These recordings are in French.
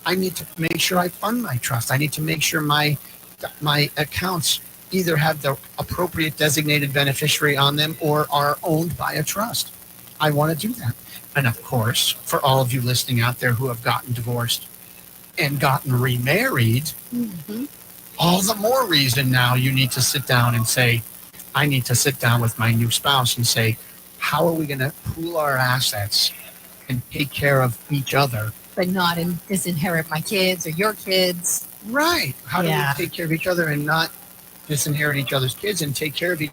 I need to make sure I fund my trust. I need to make sure my accounts either have the appropriate designated beneficiary on them or are owned by a trust. I want to do that. And of course, for all of you listening out there who have gotten divorced and gotten remarried, Mm-hmm. all the more reason now you need to sit down and say, I need to sit down with my new spouse and say, how are we going to pool our assets and take care of each other? But not disinherit my kids or your kids. Right. How Yeah. do we take care of each other and not disinherit each other's kids and take care of each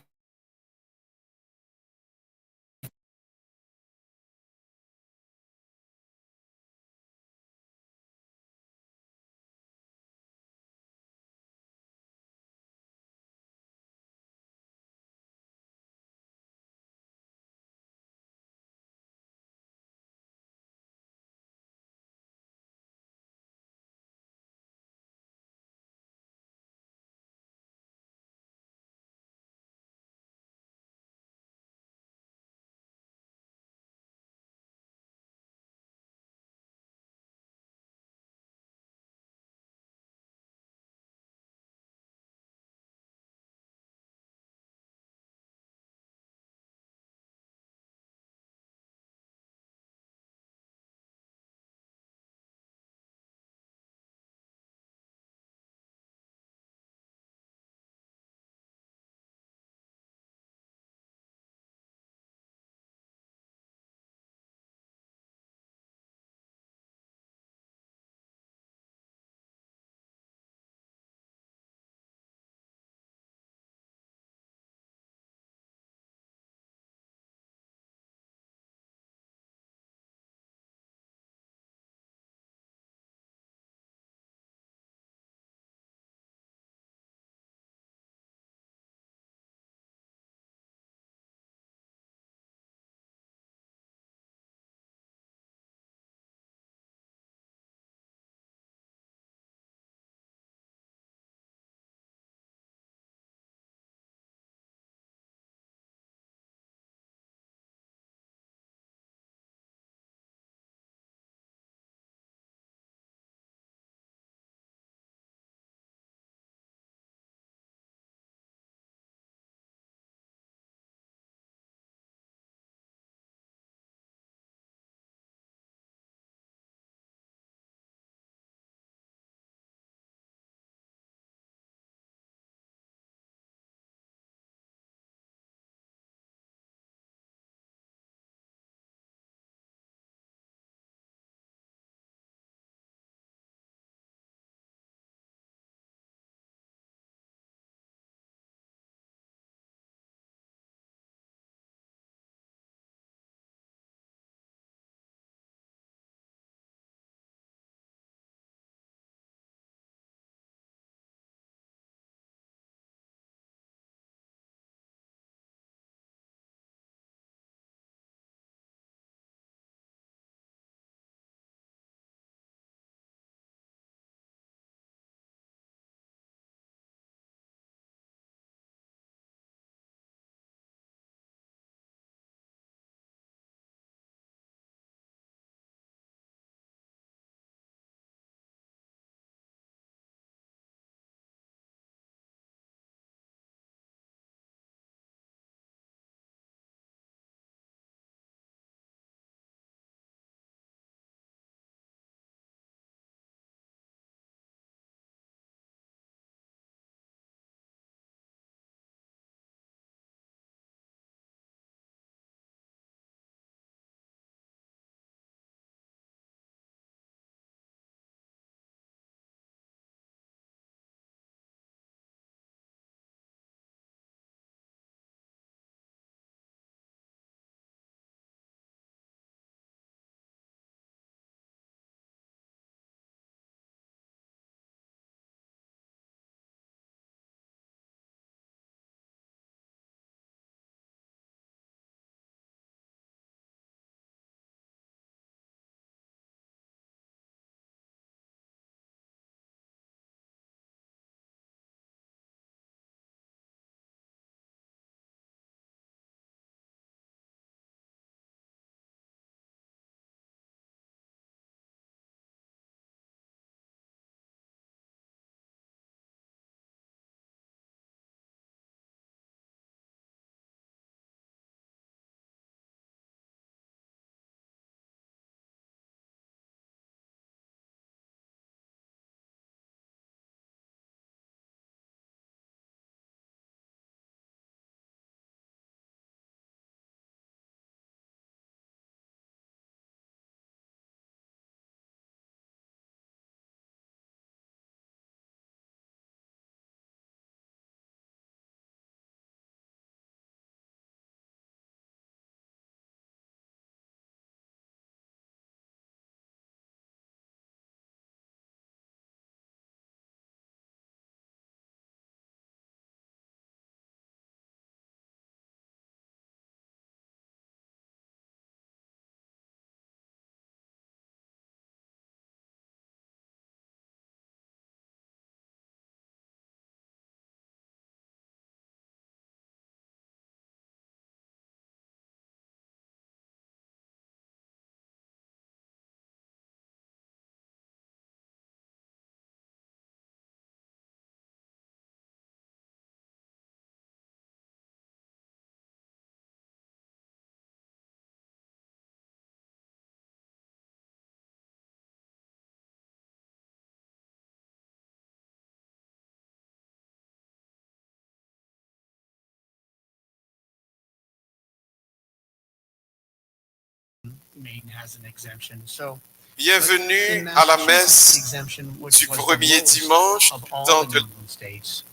Maine has an exemption. So Bienvenue in à la Massachusetts, the messe exemption, which du was the premier lowest dimanche of du all temps the de New England states,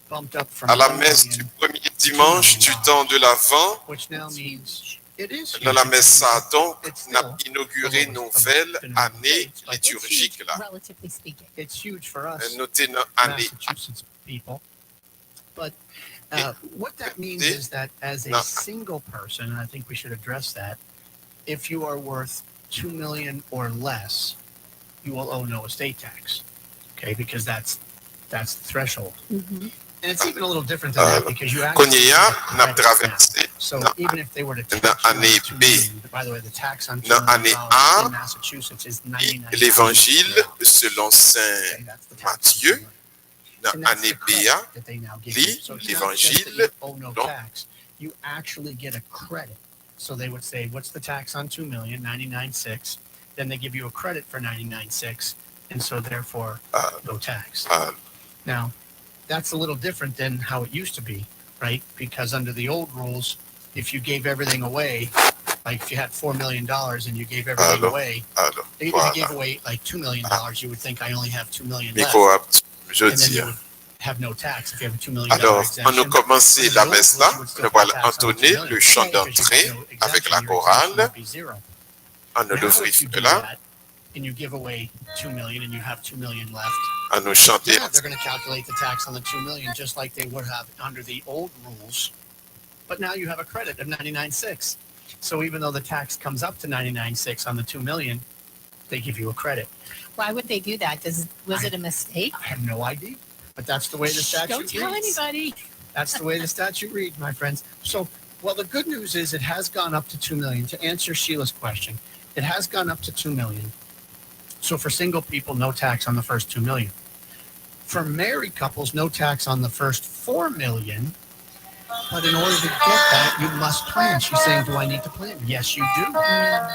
bumped up from à la 1 messe du million, premier dimanche du temps de l'Avent. which now means it is La huge. Messe a donc It's still inauguré une the lowest nouvelle of the New England année states, but It's liturgique huge, là. relatively speaking. it's huge for us Notez une année Massachusetts people. But what that means Et- is that as a No. single person, and I think we should address that, if you are worth 2 million or less, you will owe no estate tax. Okay, because that's the threshold. Mm-hmm. And it's even a little different than that because you actually Konye get ya a n'a credit now. traversé So na- even if they were to na tax you on année 2 B. million, by the way, the tax on $2 Na million année A, in Massachusetts is 99. l'évangile selon Okay, Saint that's the tax on Matthieu. $2 million. Na And that's année the credit B, that they now give lit you. So it's not just l'évangile, that you owe no non. tax. You actually get a credit. So they would say, what's the tax on 2 million? 99.6. Then they give you a credit for 99.6. And so therefore, no tax. Now, that's a little different than how it used to be, right? Because under the old rules, if you gave everything away, like if you had $4 million and you gave everything away, alors, if you voilà. gave away like $2 million, you would think I only have $2 million left. Micro je And then you dis. would have no tax if you have a $2 million Alors, exemption. on a commencé la messe là, nous voilà tax on $2 entonner million. le chant Because you d'entrée have no avec exemption, la your exemption chorale. would be zero. On a Now, l'ouvrir if you do là, that, and you give away 2 million and you have 2 million left, on nous chanter. yeah, they're going to calculate the tax on the 2 million just like they would have under the old rules. But now you have a credit of 99.6. So even though the tax comes up to 99.6 on the 2 million, they give you a credit. Why would they do that? Was it a mistake? I have no idea, but that's the way the statute Don't tell reads. anybody. That's the way the statute reads, my friends. So, well, the good news is it has gone up to 2 million. To answer Sheila's question, it has gone up to 2 million. So for single people, no tax on the first 2 million. For married couples, no tax on the first 4 million. But in order to get that, you must plan. She's saying, do I need to plan? Yes, you do.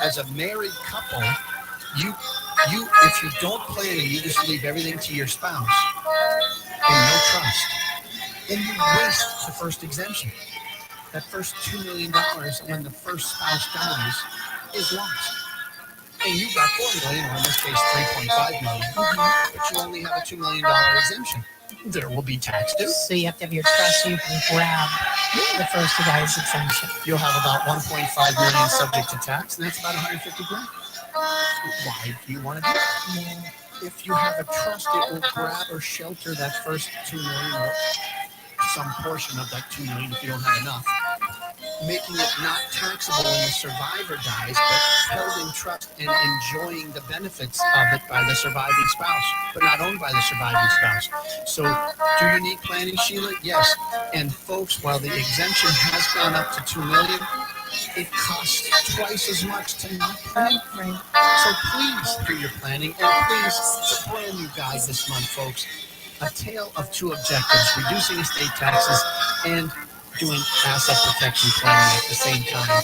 As a married couple, you if you don't plan and you just leave everything to your spouse and no trust, then you waste the first exemption. That first $2 million when the first spouse dies is lost. And you got $4 million, or in this case $3.5 million, but you only have a $2 million exemption. There will be tax due. So you have to have your trust so you can grab the first guy's exemption. You'll have about 1.5 million subject to tax, and that's about 150 grand. Why do you want to do that? If you have a trust, it will grab or shelter that first 2 million or some portion of that 2 million if you don't have enough, making it not taxable when the survivor dies, but held in trust and enjoying the benefits of it by the surviving spouse, but not owned by the surviving spouse. So do you need planning, Sheila? Yes. And folks, while the exemption has gone up to 2 million, it costs twice as much to not plan. Right. So please do your planning, and please, it's a brand new guide this month, folks. A tale of two objectives: reducing estate taxes and doing asset protection planning at the same time.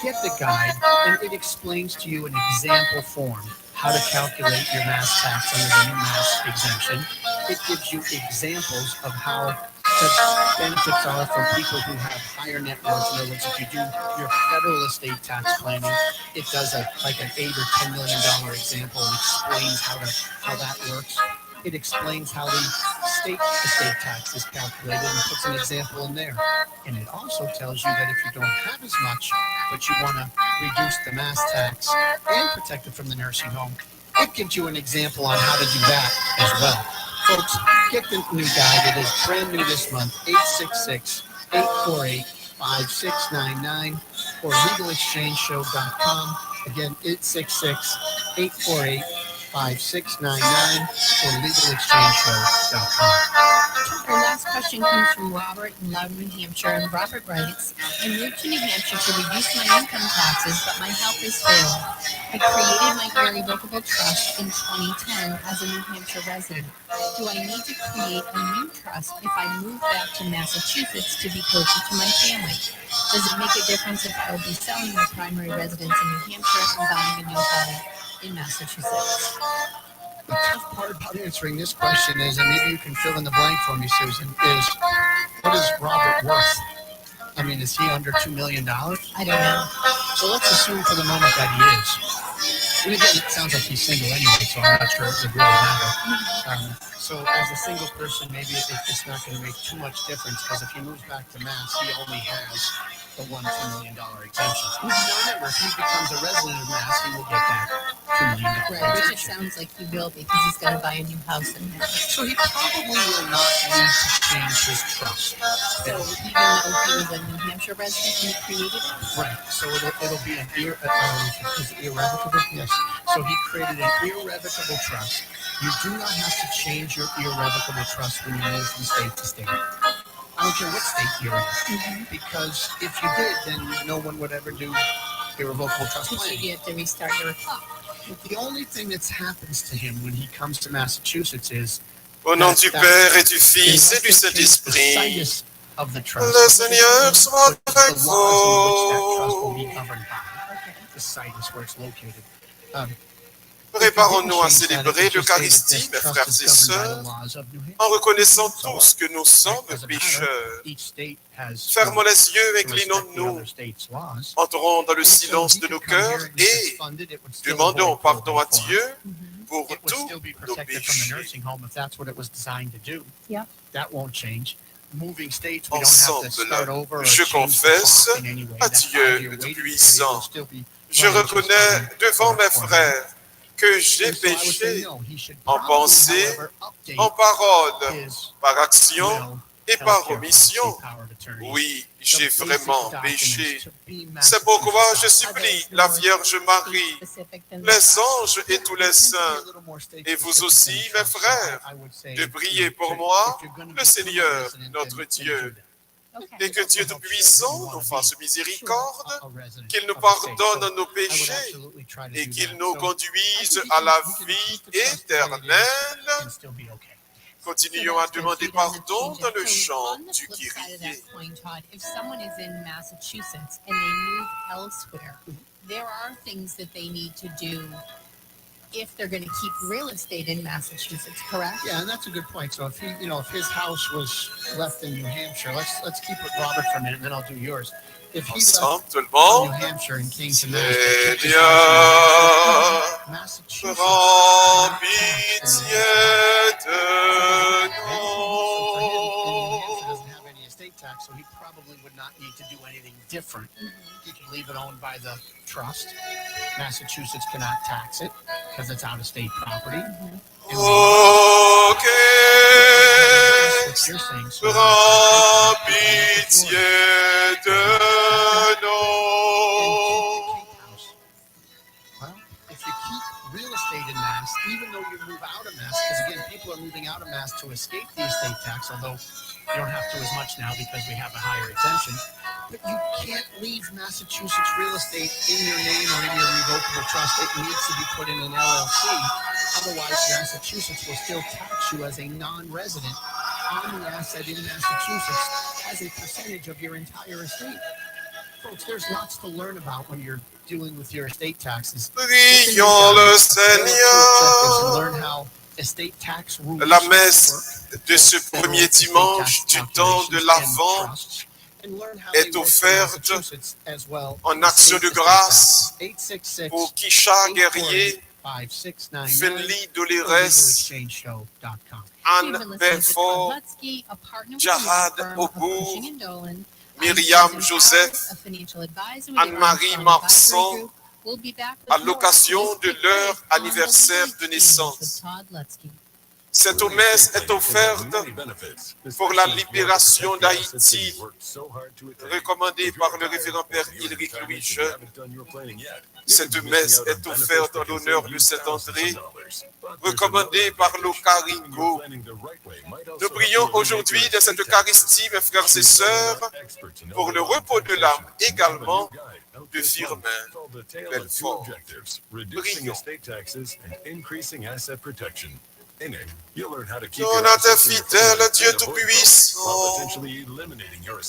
Get the guide, and it explains to you in example form how to calculate your mass tax under the new mass exemption. It gives you examples of how the benefits are for people who have higher net worth. In other words, if you do your federal estate tax planning, it does like an $8 or $10 million example and explains how that works. It explains how the state estate tax is calculated and puts an example in there. And it also tells you that if you don't have as much, but you want to reduce the mass tax and protect it from the nursing home, it gives you an example on how to do that as well. Folks, get the new guide. It is brand new this month, 866-848-5699 or legalexchangeshow.com. Again, 866-848-5699 or legalexchangeshow.com. Our last question comes from Robert in Loudon, New Hampshire, and Robert writes, I moved to New Hampshire to reduce my income taxes, but my health has failed. I created my irrevocable trust in 2010 as a New Hampshire resident. Do I need to create a new trust if I move back to Massachusetts to be closer to my family? Does it make a difference if I will be selling my primary residence in New Hampshire and buying a new home in Massachusetts? The tough part about answering this question is, and maybe you can fill in the blank for me, Susan, is what is Robert worth? I mean, is he under $2 million? I don't know. So let's assume for the moment that he is. And again, it sounds like he's single anyway, so I'm not sure it would really matter. So as a single person, maybe it's not going to make too much difference because if he moves back to Mass, he only has the $1 $2 million exemption. Now remember, if he becomes a resident of Mass, he will get that $2 million Right, which it exemption. sounds like he will because he's going to buy a new house in Mass. So he probably will not need to change his trust. So even though he was a New Hampshire resident when he created it? Right. So it'll be an is it irrevocable? Yes. So he created an irrevocable trust. You do not have to change your irrevocable trust when you move from state to state. I don't care what state you're in. Because if you did, then no one would ever do irrevocable trust So planning. you have to restart your clock. The only thing that happens to him when he comes to Massachusetts is Au nom du Père et du Fils et du Saint-Esprit, le Seigneur soit avec vous. Préparons-nous à célébrer l'Eucharistie, mes frères et sœurs, en reconnaissant tous que nous sommes pécheurs. Fermons les yeux, inclinons-nous, entrons dans le silence de nos cœurs et demandons pardon à Dieu pour tous nos péchés. Ensemble, je confesse à Dieu Tout-Puissant. Je reconnais devant mes frères que j'ai péché en pensée, en parole, par action et par omission. Oui, j'ai vraiment péché. C'est pourquoi je supplie la Vierge Marie, les anges et tous les saints, et vous aussi, mes frères, de prier pour moi, le Seigneur, notre Dieu. Et que Dieu Tout-Puissant nous fasse miséricorde, qu'il nous pardonne nos péchés et qu'il nous conduise à la vie éternelle. Continuons à demander pardon dans le chant du Kyrie. If someone is in Massachusetts and they move elsewhere, there are things that they need to do if they're going to keep real estate in Massachusetts, correct? Yeah, and that's a good point. So if he, if his house was left in New Hampshire, let's keep with Robert for a minute, and then I'll do yours. If he Ensemble, left tout le New monde. Hampshire and came to Seigneur, Massachusetts, prends pitié de nous. doesn't have any estate tax, so he probably would not need to do anything different. He can leave it owned by the trust. Massachusetts cannot tax it because it's out-of-state property. Oh, That's what you're saying. So prends pitié de nous. Well, if you keep real estate in Mass, even though you move out of Mass, because again, people are moving out of Mass to escape the estate tax, although you don't have to as much now because we have a higher exemption. But you can't leave Massachusetts real estate in your name or in your revocable trust. It needs to be put in an LLC. Otherwise, Massachusetts will still tax you as a non-resident on the asset in Massachusetts as a percentage of your entire estate. Folks, there's lots to learn about when you're dealing with your estate taxes. Prions le Seigneur. Learn how estate tax rules La messe de ce premier dimanche du temps de l'Avent est offerte en action de grâce pour Kisha Guerrier, Finley Dolores, Anne Belfort, Jahad Aubourg, Myriam Joseph, Anne-Marie Marsan, à l'occasion de leur anniversaire de naissance. Cette messe est offerte pour la libération d'Haïti, recommandée par le révérend Père Ulrich Louis Jeune. Cette messe est offerte en l'honneur de Saint-André, recommandée par l'Ocaringo. Nous prions aujourd'hui de cette Eucharistie, mes frères et sœurs, pour le repos de l'âme également de Firmin Belfort. Prions. On a été fidèle, Dieu Tout-Puissant,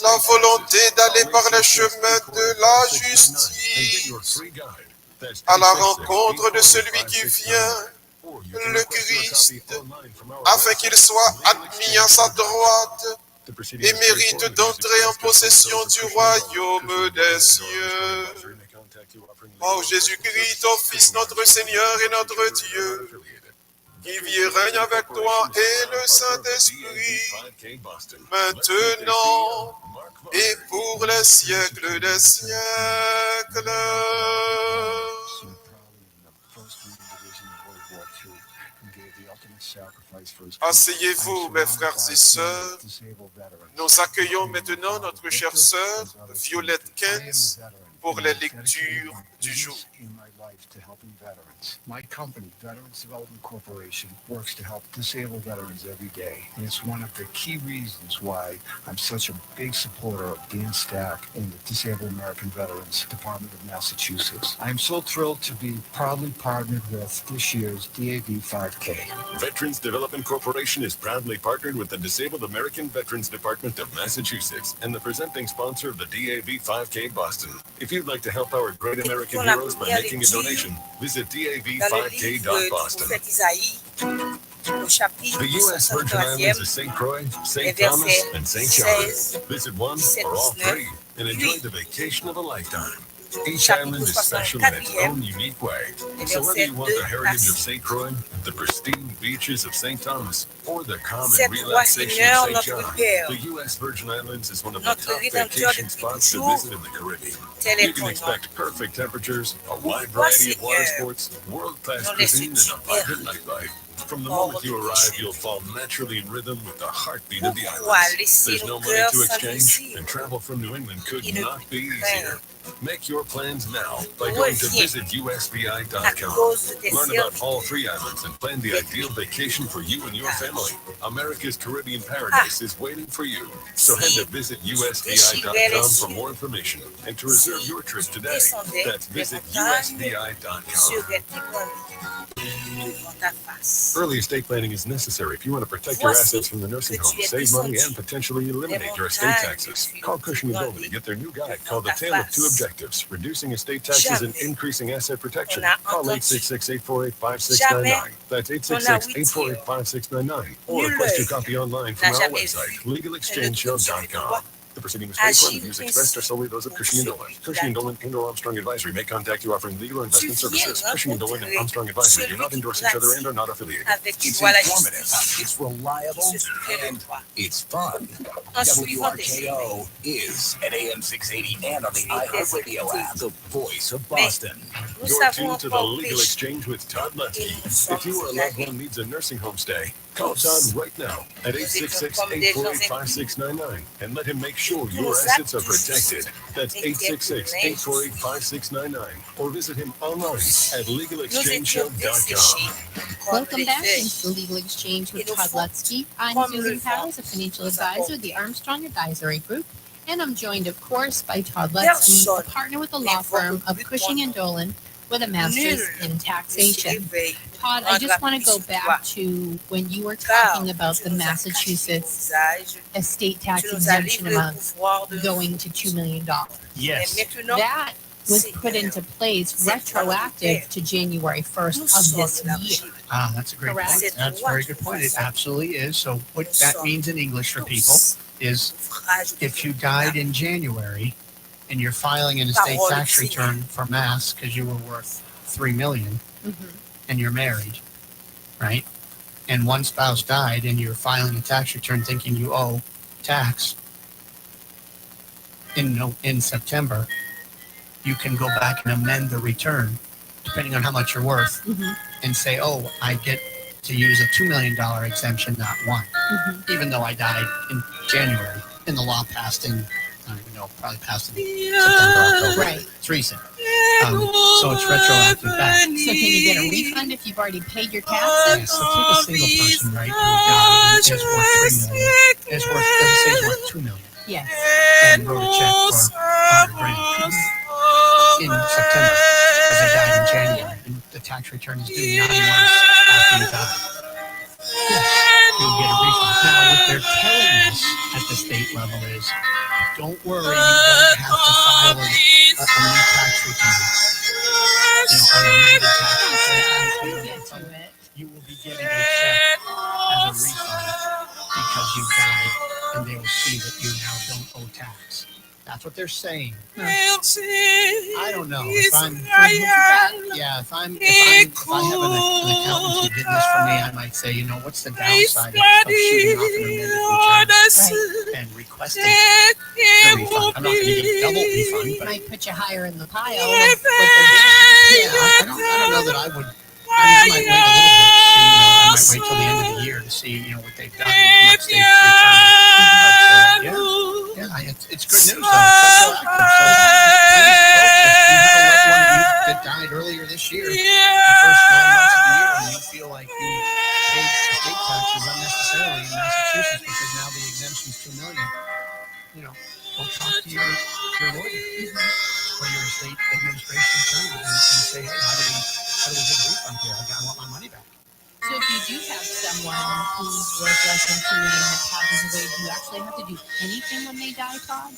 la volonté d'aller par les chemins de la justice, à la rencontre de celui qui vient, le Christ, afin qu'il soit admis à sa droite et mérite d'entrer en possession du royaume des cieux. Oh Jésus-Christ, ton Fils, notre Seigneur et notre Dieu, qui vit et règne avec toi et le Saint-Esprit, maintenant et pour les siècles des siècles. Asseyez-vous, mes frères et sœurs. Nous accueillons maintenant notre chère sœur, Violette Kent, pour les lectures du jour. My company, Veterans Development Corporation, works to help disabled veterans every day. And it's one of the key reasons why I'm such a big supporter of Dan Stack and the Disabled American Veterans Department of Massachusetts. I'm so thrilled to be proudly partnered with this year's DAV 5K. Veterans Development Corporation is proudly partnered with the Disabled American Veterans Department of Massachusetts and the presenting sponsor of the DAV 5K Boston. If you'd like to help our great American heroes by making a donation, visit DAV5K.Boston. The U.S. Virgin Islands of St. Croix, St. Thomas, and St. John. Visit one or all three and enjoy the vacation of a lifetime. Each island is special in its own unique way. So whether you want the heritage of St. Croix, the pristine beaches of St. Thomas, or the calm and relaxation of St. John, the U.S. Virgin Islands is one of the top vacation spots to visit in the Caribbean. You can expect perfect temperatures, a wide variety of water sports, world-class cuisine, and a vibrant nightlife. From the moment you arrive, you'll fall naturally in rhythm with the heartbeat of the islands. There's no money to exchange, and travel from New England could not be easier. Make your plans now by going to visitusvi.com. Learn about all three islands and plan the ideal vacation for you and your family. America's Caribbean paradise is waiting for you. So head to visitusvi.com for more information and to reserve your trip today. That's visitusvi.com. Early estate planning is necessary if you want to protect your assets from the nursing home, save money, and potentially eliminate your estate taxes. Call Cushing & Dolan to get their new guide called The Tale of Two Objectives, Reducing Estate Taxes and Increasing Asset Protection. Call 866-848-5699. That's 866-848-5699. Or request your copy online from our website, legalexchangeshow.com. The proceedings paid for and the views expressed are solely those of Cushing & Dolan. Cushing & Dolan and/or Armstrong Advisory may contact you offering legal or investment services. Cushing & Dolan and Armstrong Advisory do not endorse each other and are not affiliated. It's informative, it's reliable, and it's fun. WRKO is at AM 680 and on the iHeartRadio app, the voice of Boston. You're tuned to the Legal Exchange with Todd Lutzke. If you or a loved one needs a nursing home stay, call Todd right now at 866-848-5699 and let him make sure your assets are protected. That's 866-848-5699 or visit him online at legalexchangeshow.com. Welcome back into the Legal Exchange with Todd Lutzke. I'm Susan Powers, a financial advisor of the Armstrong Advisory Group, and I'm joined, of course, by Todd Lutzke, a partner with the law firm of Cushing & Dolan with a master's in taxation. Todd, I just want to go back to when you were talking about the Massachusetts estate tax exemption amount going to $2 million. Yes. That was put into place retroactive to January 1st of this year. Ah, that's a great point. That's a very good point. It absolutely is. So what that means in English for people is if you died in January and you're filing an estate tax return for Mass because you were worth $3 million and you're married, right? And one spouse died and you're filing a tax return thinking you owe tax in September, you can go back and amend the return depending on how much you're worth and say, oh, I get to use a $2 million exemption, not one, even though I died in January and the law passed in, I don't even know, probably passed in September, October. Right. It's recent. So it's retroactive back. So can you get a refund if you've already paid your taxes? Yes, so take a single person, right, who died and is worth $3 million, is worth, let's say, is worth $2 million. Yes. And wrote a check for $100,000 in September because they died in January, and the tax return is due 9 months after you die. Yes, you'll get a refund. Now, what they're telling us at the state level is, don't worry, you don't have to file a new tax return. An amended tax return. You will be getting a check as a refund because you died, and they will see that you now don't owe tax. That's what they're saying. Merci. I don't know if I'm. Israël. Yeah, if I have an accountant who did this for me, I might say, what's the downside of shooting off an amended return and requesting a refund? I'm not going to get double refund, but Might put you higher in the pile. yeah, I don't know that I would. I might wait a little bit. I might wait till the end of the year to see, what they've done, how much they've returned. But it's good news though. So if you had a loved one of you that died earlier this year, the first 9 months of the year, and you feel like you paid estate taxes unnecessarily in Massachusetts because now the exemption's $2 million, go talk to your lawyer or your estate administration attorney and say, hey, how do we get a refund here? I want my money back. So if you do have someone who's worth less than $2 million that passes away, do you actually have to do anything when they die, Todd?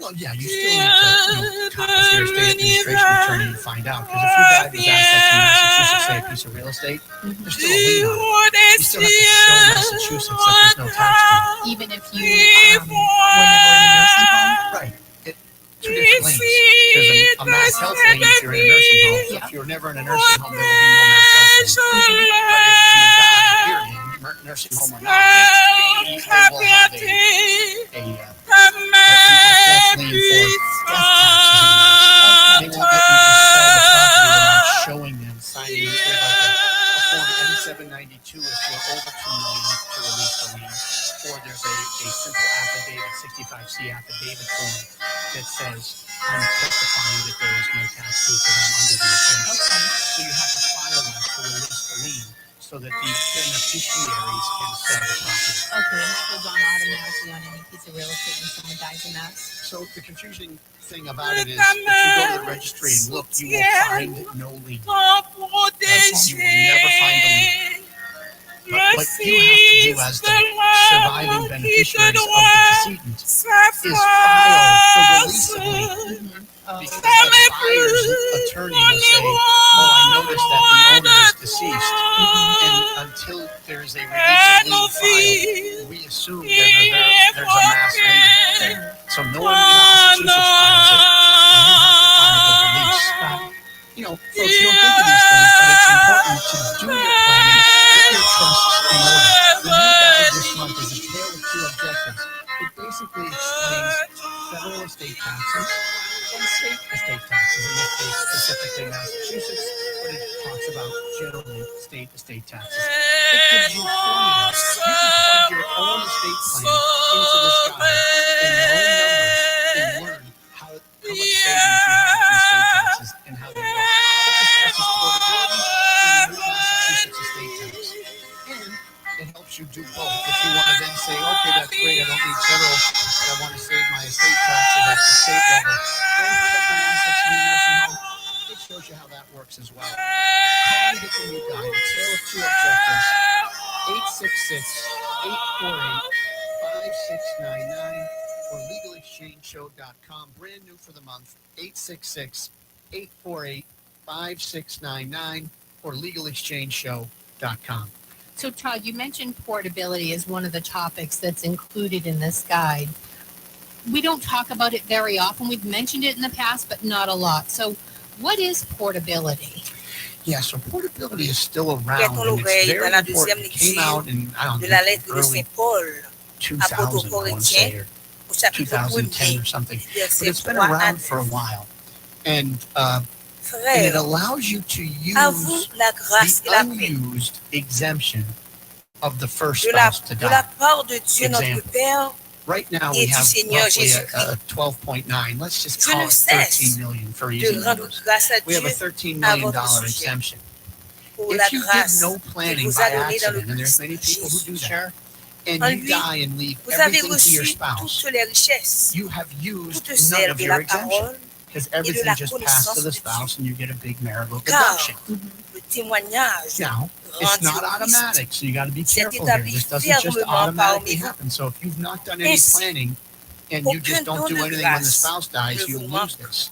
Well, yeah, you still need to talk with your estate administration attorney and find out. Because if you died with assets in Massachusetts, say a piece of real estate, there's still a lien on it. You still have to show Massachusetts that there's no tax due. Even if you were never in a nursing home? Right. Two different liens. There's a mass health lien if you're in a nursing home. So if you're never in a nursing home, there will be no mass health lien. But if you die, period, nursing home or not, they will have a death lien for death taxes. They won't let you just sell the property without showing them, signing a Form N-792 if you're over $2 million to release the lien. Or there's a simple affidavit, 65C affidavit form that says, I'm testifying that there is no tax due for them under the exemption. So you have to file that to release the lien so that the beneficiaries can sell the property. Okay, and that goes on automatically on any piece of real estate when someone dies in that. So the confusing thing about it is, if you go to the registry and look, you will find no lien. You will never find a lien. But what you have to do as the surviving beneficiaries of the decedent is file the release of lien. Because the buyer's attorney will say, I noticed that the owner is deceased. And until there's a release of lien filed, we assume there's a mass lien there. So no one in Massachusetts files it, and you have to file the release. Folks, you don't think of these things, but it's important to do your planning, get your trusts in order. The new guide this month is a tale of two objectives. It basically explains federal estate taxes and state estate taxes, in this case specifically Massachusetts, but it talks about generally state estate taxes. It gives you formulas. You can plug your own estate plan into this guide in your own numbers and learn how much savings you have in estate taxes and how they work. It discusses portability and new Massachusetts estate tax. And it helps you do both. If you want to then say, okay, that's great, I don't need federal, but I want to save my estate taxes at the state level, then protect my assets in your nursing home. It shows you how that works as well. Call and get the new guide, a tale of two objectives, 866-848-5699 or legalexchangeshow.com. Brand new for the month, 866-848-5699 or legalexchangeshow.com. So, Todd, you mentioned portability as one of the topics that's included in this guide. We don't talk about it very often. We've mentioned it in the past, but not a lot. So, what is portability? Yeah, so portability is still around, and it's very important. It came out in, early 2000, I want to say, or 2010 or something. But it's been around for a while. And it allows you to use the unused exemption of the first spouse to die. Example. Right now we have roughly a 12.9. Let's just call it 13 million for easy numbers. We have a $13 million exemption. If you did no planning by accident, and there's many people who do that, and you die and leave everything to your spouse, you have used none of your exemption. Because everything just passed to the spouse and you get a big marital deduction. Now, it's not automatic, so you got to be careful here. This doesn't just automatically happen. So if you've not done any planning and you just don't do anything when the spouse dies, you'll lose this.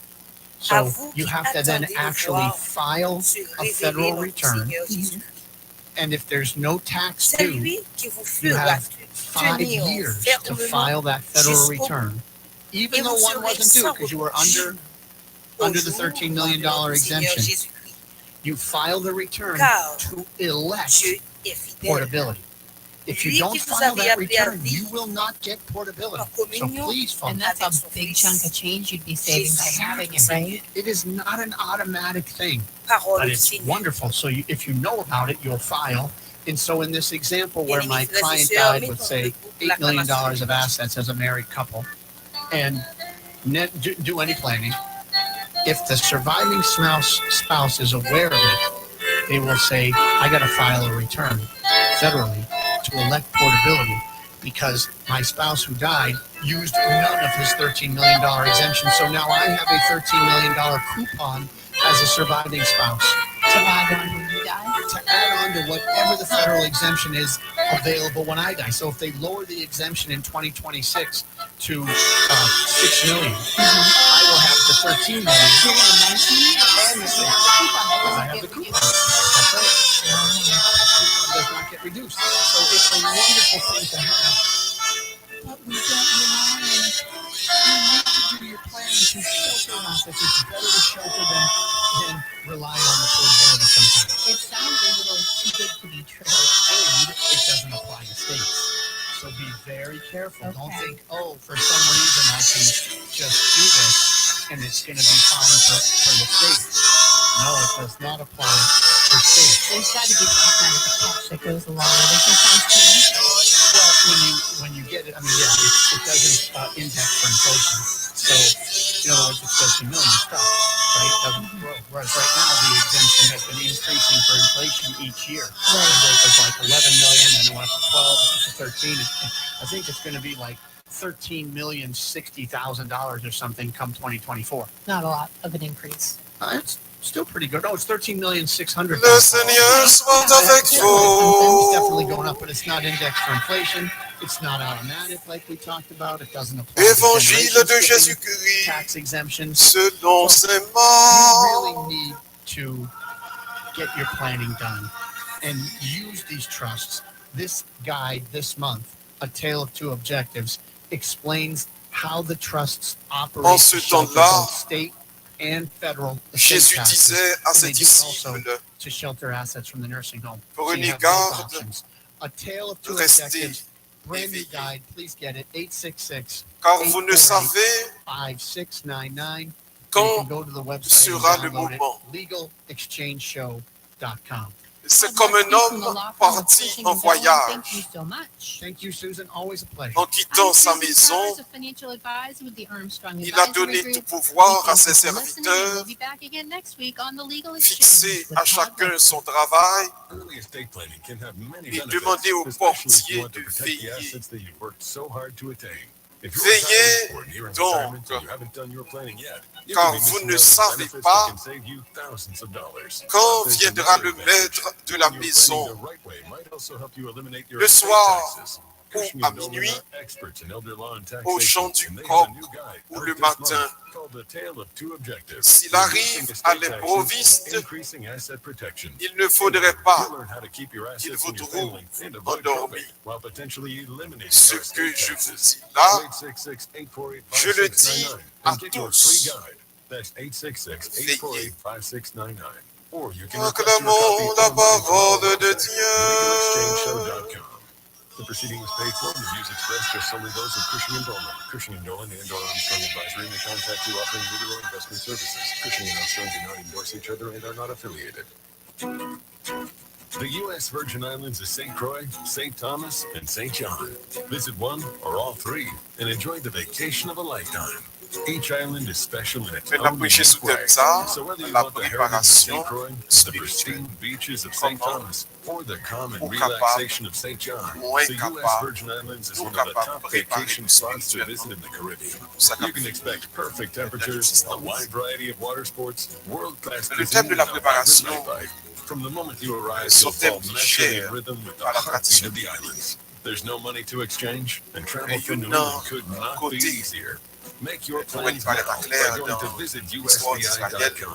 So you have to then actually file a federal return. And if there's no tax due, you have 5 years to file that federal return. even though one wasn't due because you were under the $13 million exemption, you file the return to elect portability. If you don't file that return, you will not get portability. So please follow. And that's a big chunk of change you'd be saving by having it, right? It is not an automatic thing, but it's wonderful. So if you know about it, you'll file. And so in this example where my client died with, say, $8 million of assets as a married couple, and do any planning, if the surviving spouse is aware of it, they will say, I got to file a return federally to elect portability because my spouse who died used none of his $13 million exemption. So now I have a $13 million coupon as a surviving spouse. To add on when you die? To add on to whatever the federal exemption is available when I die. So if they lower the exemption in 2026 to $6 million, I will have the $13 million. You're going to 19 I have the coupon. That's right. Does not get reduced. So it's a wonderful thing to have. But we don't rely on it. You need to do your planning to shelter assets. It's better to shelter than rely on the portability sometimes. It sounds a little too good to be true. And it doesn't apply to states. So be very careful. Okay. Don't think, for some reason I can just do this and it's going to be fine for the states. No, it does not apply for states. There's got to be some kind of a catch that goes along with it. Well, when you get it, I mean, yeah, it doesn't index for inflation. So, in other words, it's 13 million stuff, right? It doesn't grow. Whereas right now, the exemption has been increasing for inflation each year. Right. It was like 11 million, then it went up to 12, to 13. I think it's going to be like $13,060,000 or something come 2024. Not a lot of an increase. It's still pretty good. Oh, it's $13,600,000. Le Seigneur soit avec It's vous. definitely going up, but it's not indexed for inflation. It's not automatic like we talked about. It doesn't apply Évangile de to Jésus-Christ tax exemptions. selon ses You morts. really need to get your planning done and use these trusts. This guide this month, A Tale of Two Objectives, explains how the trusts operate En ce to shelter temps-là, both state and federal Jésus estate taxes, disait à and ses they do it also disciples, to shelter assets from the nursing home. So prenez you have both garde, options. A Tale of Two restez Objectives, brand new éveillés. guide. Please get it. 866 car vous ne savez 5699. You quand can go to the website sera and le download it. moment. LegalExchangeShow.com. C'est comme un homme parti en voyage, Thank you so much. Thank you, Susan. Always a pleasure. en quittant sa I'm Susan maison. Powers, a financial advisor with the Armstrong Il a Advisory donné Group. tout pouvoir à Thank you ses for listening. serviteurs, We'll be back again next week on the Legal fixer Exchange with à Todd chacun Lexman. son travail Early estate planning can have many et benefits, demander au especially if portier you want to de protect the veiller. assets that you've worked so hard to attain. If you're Veillez retired or near in donc, retirement and you haven't done your planning yet, you car could be vous missing ne out on savez benefits pas that can save you thousands of dollars. quand There's viendra another le advantage. maître de la Doing your planning maison. the right way might also help you eliminate your Le estate soir taxes. ou Cushing à and Dolman minuit, are experts in elder law and au chant taxation, du and they have coq a new guide ou out le this month matin. called The Tale of Two Objectives. S'il Reducing arrive estate à taxes, l'improviste, increasing asset protection. il ne faudrait pas You'll learn how to keep your qu'il assets vous in your trouve family and avoid endormi. probate while potentially eliminating Ce your que estate je vous taxes. dis là, Call 866-848-5699 je le dis à and get your tous. free guide. That's 866-848-5699. Or you can request your Acclamons copy la online parole from our de website, Dieu. legalexchangeshow.com. The proceeding was paid for, and the views expressed are solely those of Cushing and Dolman. Cushing and Dolman and/or Armstrong Advisory may contact you offering legal or investment services. Cushing and Armstrong do not endorse each other and are not affiliated. The U.S. Virgin Islands is St. Croix, St. Thomas, and St. John. Visit one or all three and enjoy the vacation of a lifetime. Each island is special in its Mais la own prêcher sous unique way. ça, So whether you la want the heritage of St. préparation Croix, the spirituelle. pristine beaches of St. Comment? Thomas, or the calm and Ou capable, relaxation of St. John, moins the U.S. capable, Virgin Islands is ou one of the capable top préparer vacation spots to spirituellement. visit in the Caribbean. Ça You can expect perfect temperatures, a wide variety of water sports, world-class Le cuisine, thème de la and a vibrant préparation nightlife. From the moment you arrive, son you'll fall thème naturally in cher rhythm with the à la heartbeat tradition. of the islands. There's no money to exchange, and travel Mais through New d'un England could not be côté, easier. Make your pour plans être pas now clair by going to dans visit l'histoire d'Israël, USVI.com.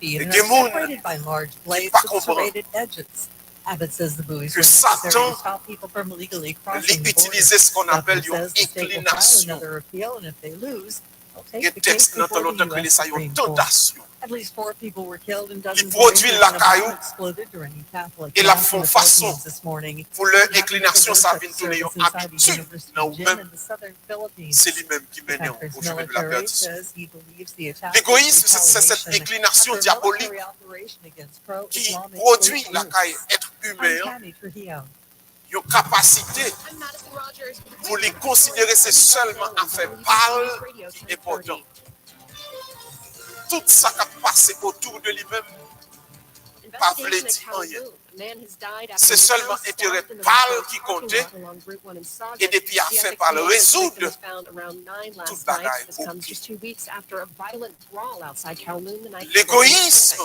feet Et and des are gens separated by large blades pas with comprendre serrated edges. Abbott says the buoys que were necessary Satan to stop people from legally les crossing the border. utiliser ce qu'on appelle Governor une says the state will file inclination. another appeal, and if they lose, they'll Il y a take un the case texte dans before longtemps the que U.S. ça une Supreme Court. tentation. At least 4 people were killed and Ils dozens of produisent injured la when a caillou bomb exploded during a Catholic et la mass in font the façon Philippines this morning. pour leur It happened at the inclination, ça worship vient tourner service une inside a habitude. university Non, gym même, in the southern Philippines. c'est lui-même qui The mène Packers au chemin de la military perdition. says he believes the attack was L'égoïsme, c'est cette retaliation inclination after a diabolique military operation against qui pro-Islamic produit police la caille groups. être I'm humain, Tammy Trujillo. une capacité pour les considérer c'est seulement affaire pâle qui est important. tout ça qui a passé autour de lui-même, pas voulu dire rien. C'est seulement intérêt pâle qui comptait. Et depuis, il a fait par le résoudre toute bagaille. L'égoïsme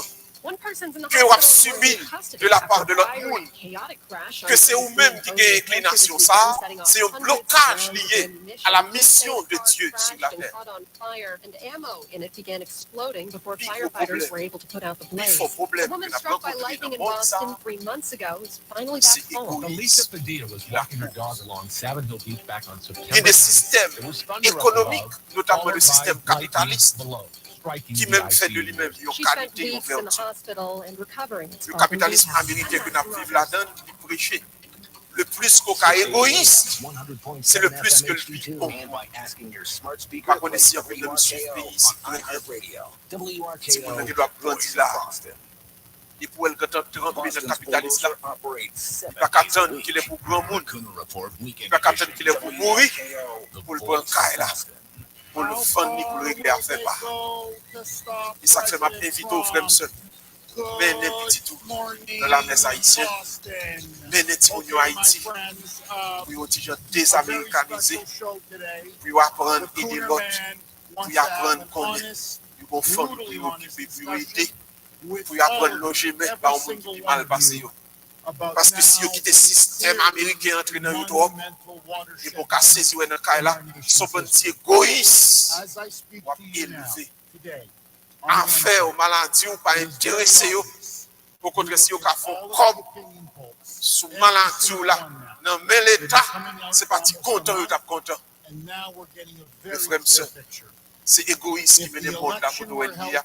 que vous avez subi de la part de l'autre monde, que c'est vous-même qui avez inclination, ça, c'est un blocage lié à la mission de Dieu sur la terre. Il faut problème que nous avons rencontré dans le monde, ça, c'est égoïsme. Il y a des systèmes économiques, notamment le système capitaliste, qui même fait de lui-même une qualité, une vertu. Le capitalisme américain que nous vivons là-dedans, il prêchait. Le plus qu'on est égoïste, c'est le plus que le plus bon. Par contre, si on veut me suivre ici, si on doit prendre là, et pour elle, quand on trempe dans le capitalisme là, il ne va pas attendre qu'il est pour grand monde, il ne va pas attendre qu'il est pour mourir, pour le prendre caille là. Pour le vendre, pour le régler à faire pas. Et ça fait m'inviter aux frères seuls. Mais un petit tout dans la messe haïtienne. Mais un petit peu en Haïti. Pour les gens désaméricanisés. Pour apprendre à aider l'autre. Pour apprendre comment ils vont faire pour occuper, pour aider. Pour apprendre à loger, mais pas au monde qui mal passé. Parce que si vous quittez le système américain entre dans l'Europe, et pour casser si vous êtes dans le cas là, son petit égoïste va élever. En fait, aux maladies, ou pas intéressé, pour contre si vous font comme sous maladie là, non, mais l'État, c'est parti content, vous êtes content. Le frère, c'est égoïste qui met le monde là pour nous aider.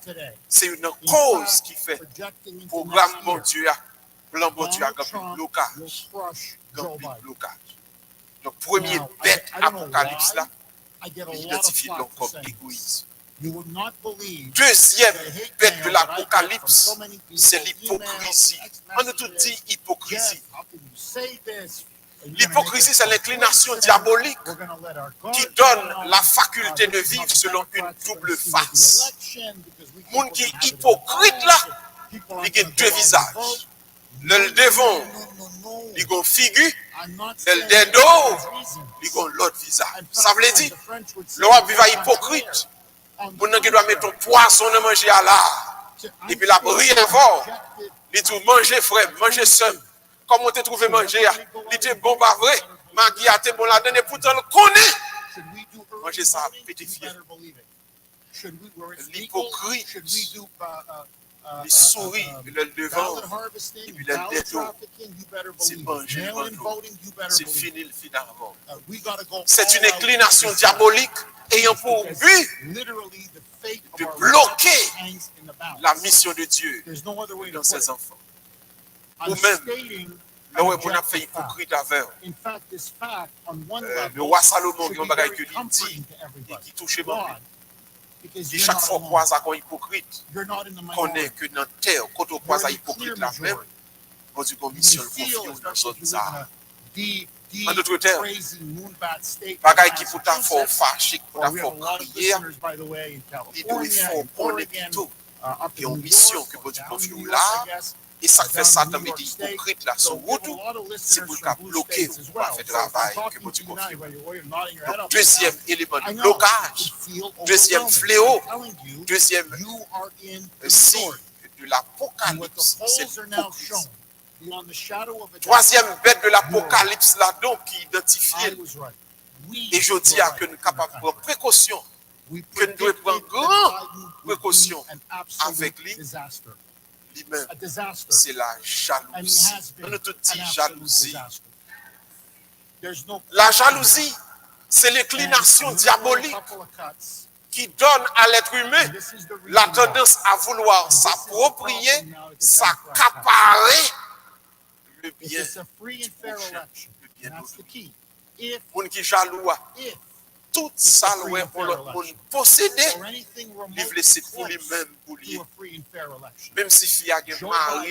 C'est une cause qui fait programme bon Dieu. Plan bon Dieu a un blocage. Donc, premier bête apocalypse là, il identifie l'homme comme égoïste. Deuxième bête de l'apocalypse, c'est l'hypocrisie. On nous tout dit hypocrisie. L'hypocrisie, c'est l'inclination diabolique qui donne la faculté de vivre selon une double face. Le monde qui est hypocrite là, il a deux visages. Le devant, il a une figure, le dedo, il a l'autre visage. Ça veut dire, l'homme vivant hypocrite, pour nous qui doit mettre un poisson à manger à l'art, et puis la rien fort, il dit manger frère, manger seul. Comment tu trouvé manger? Il dit bon, pas vrai, Magui a été bon là-dedans, et pourtant le connaît. Manger ça, petit fier. L'hypocrite. Les souris, le devant, et puis le dedo, c'est manger, c'est fini le finalement. C'est une inclination diabolique ayant pour but de bloquer la mission de Dieu dans ses enfants. Ou même, là où on a fait hypocrite avec le roi Salomon, qui a dit, et qui touchait mon but. Et chaque fois qu'on croise un hypocrite, qu'on est que dans la terre, quand on croise un hypocrite là même, on dit qu'on mission le confiance dans notre art. En d'autres termes, bagaille qui peut ta faire fâcher, qui peut ta faire crier, il doit faire qu'on est plutôt. Et en mission que Dieu confie là, et ça fait ça dans les hypocrites là sur route, c'est pour bloquer ou pas faire travail que Dieu confie. Donc, deuxième élément de blocage, deuxième fléau, deuxième signe de l'apocalypse, c'est l'hypocrisie. Troisième bête de l'apocalypse là donc qui identifie. Et je dis à que nous sommes capables de prendre précaution, que nous devons prendre grande précaution avec lui. Lui-même, c'est la jalousie. On nous tout dit jalousie. La jalousie, c'est l'inclination diabolique qui donne à l'être humain la tendance à vouloir s'approprier, s'accaparer le bien du prochain, le bien d'autrui. Pour qui jaloux, tout ça, on posséder, il veut laisser pour lui-même, pour lui. Même si fille a un mari,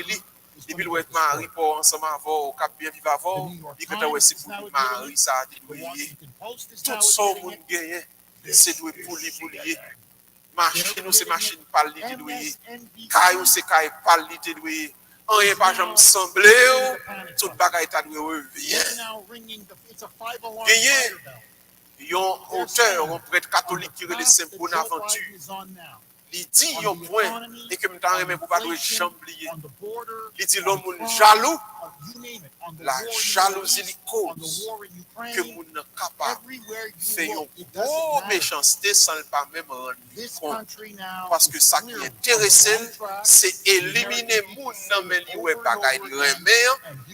et puis il être mari pour ensemble avoir, au cap bien vivre avant, il peut aussi pour lui mari, ça a débrouillé. Tout ça, on gagne, c'est doué pour lui, Machine ou c'est machine pas l'idée. Caillou c'est caillou pas l'idée. Rien pas jamais semblé. Tout bagaille t'a dû revient. Gagné. Yon auteur, un prêtre catholique qui relève Saint Bonaventure. Il dit un point et que m't'en remet pour pas de jamblier. Il dit l'homme jaloux, la jalousie li cause que moun nan capable fait une gros méchanceté sans le pas même rendre compte. Parce que ça qui est intéressant, c'est éliminer moun nan men li wè bagay li remet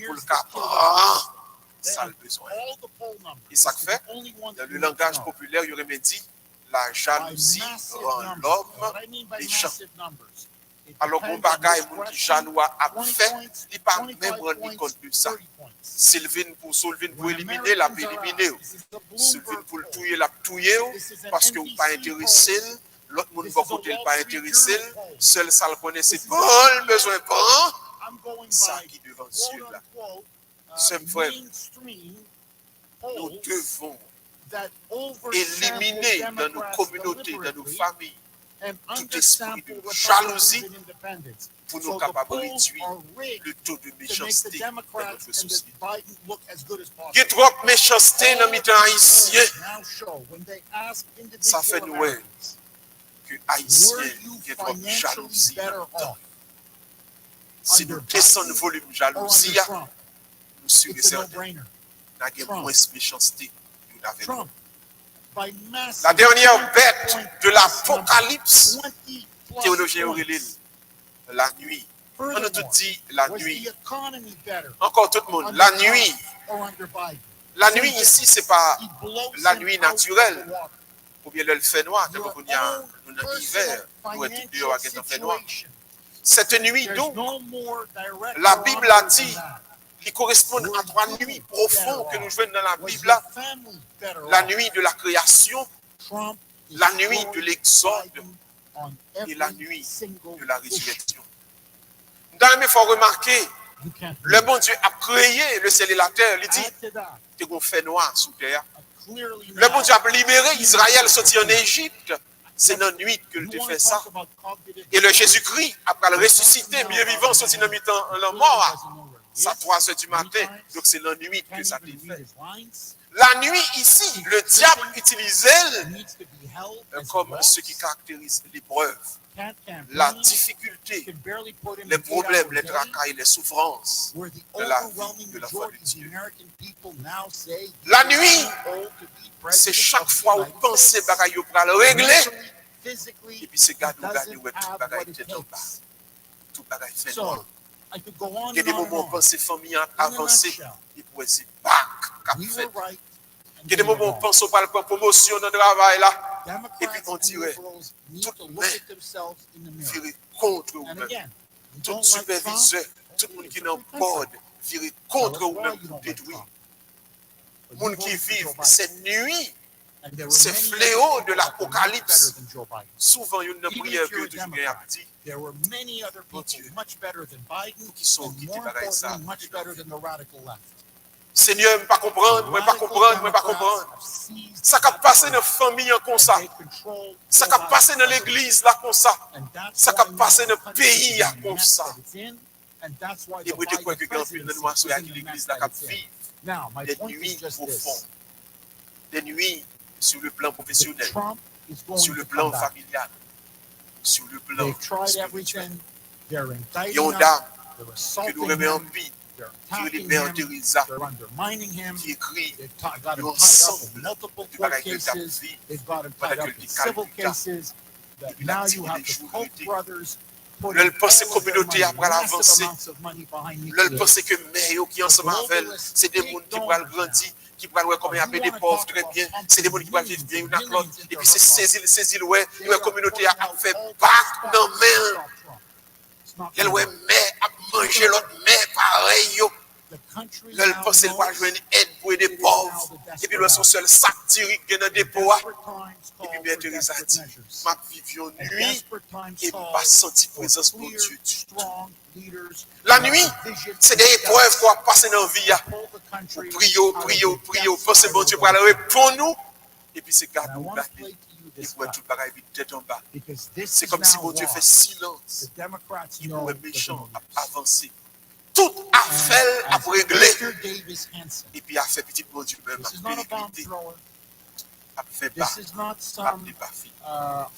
pour le capable. Ça le besoin. Et ça fait, dans le langage populaire, il y aurait dit la jalousie rend l'homme méchant. Alors, mon bagage, mon qui jaloux a fait, il ne pas même rendre compte de ça. S'il vient pour éliminer, la peut éliminer. S'il vient pour le tuer, la tuer, parce que vous pas intéressé. L'autre monde va côté pas intéressé. Seul ça le connaît, c'est bon, le besoin bon. Ça qui devant Dieu là. C'est vrai. Nous devons éliminer dans nos communautés, dans nos familles, tout esprit de jalousie pour nous capables de réduire le taux de méchanceté dans notre société. Il y a trop de méchanceté dans les haïtiens. Ça fait nous que les haïtiens ont trop de jalousie dans le temps. Si nous descendons le volume de jalousie, nous sommes certains. Nous avons moins de méchanceté. La dernière bête de l'Apocalypse, théologien Aurélien, la nuit. On a tout dit la nuit. Encore tout le monde, la nuit. La nuit ici, ce n'est pas la nuit naturelle. Ou bien le fait noir, quand on y a un hiver, nous sommes dehors avec un fait noir. Cette nuit, donc, la Bible a dit, qui correspond à trois nuits profondes que nous jouons dans la Bible. La nuit de la création, la nuit de l'exode et la nuit de la résurrection. Dans il faut remarquer, le bon Dieu a créé le ciel et la terre. Il dit, tu as fait noir sous terre. Le bon Dieu a libéré Israël sorti en Égypte. C'est dans la nuit que tu fais ça. Et le Jésus-Christ, après le ressuscité, bien vivant, sorti dans la mort. C'est à 3 heures du matin, donc c'est la nuit que ça t'est fait. La nuit ici, le diable utilisait comme ce qui caractérise l'épreuve, la difficulté, les problèmes, les tracas et les souffrances de la vie de la foi de Dieu. La nuit, c'est chaque fois où vous pensez que vous allez le régler, et puis c'est gardé tout le bagage est en bas, tout le bagage fait noir. Il y a des moments où penser famille avancée, et pour essayer de back, il y a des moments où on pense par la promotion dans le travail là, et puis on dirait, tout le monde virer contre vous-même. Tout superviseur, tout le monde qui est en board, virer contre vous-même pour détruire. Les gens qui vivent cette nuit, ces fléaux de l'Apocalypse, souvent il y a une prière que toujours a dit, mon Dieu, qui sont qui disent ça. Seigneur, je ne pas comprendre, je ne pas comprendre, je ne pas comprendre. Ça a passé dans la famille comme ça. Ça a passé dans l'église là comme ça. Ça a passé dans le pays là comme ça. Et vous dites quoi que quand il y a une notion avec l'église là qui vit des nuits profondes, des nuits sur le plan professionnel, sur le plan familial, sur le plan spirituel. Il y a une dame que nous remet en vie, qui est Mère Teresa, qui écrit l'ensemble du bagage de ta vie, pendant que le Calvita, depuis la petite jour le pense communauté après l'avancée. Le pense que mère qui ensemble avec elle, c'est des gens qui vont grandir, qui vont voir comment il y a des pauvres très bien. C'est des gens qui vont vivre bien une avec l'autre. Et puis c'est saisir la communauté a fait back dans main. Elle ouais mère a mangé l'autre mère pareil. Le pense qu'elle va joindre aide pour des pauvres. Et puis le son seul sac direct dans des poids. Et puis Mère Teresa a dit, ma vivion nuit et pas senti présence pour Dieu du tout. La nuit, c'est des épreuves qu'on va passer dans la vie. Prions, pensez bon Dieu pour aller répondre nous. Et puis c'est garder this pourrait up. tout bagaille vite tête en bas. Because this C'est is comme si now bon Dieu law. fait silence. The Democrats Il know pourrait they're méchant gonna lose. avancer. Toute affaire à As régler. Mr. Davis Hanson, Et puis, a fait petit bon Dieu même. this is not a bomb thrower. A fait pas. This is not A some fait pas fi.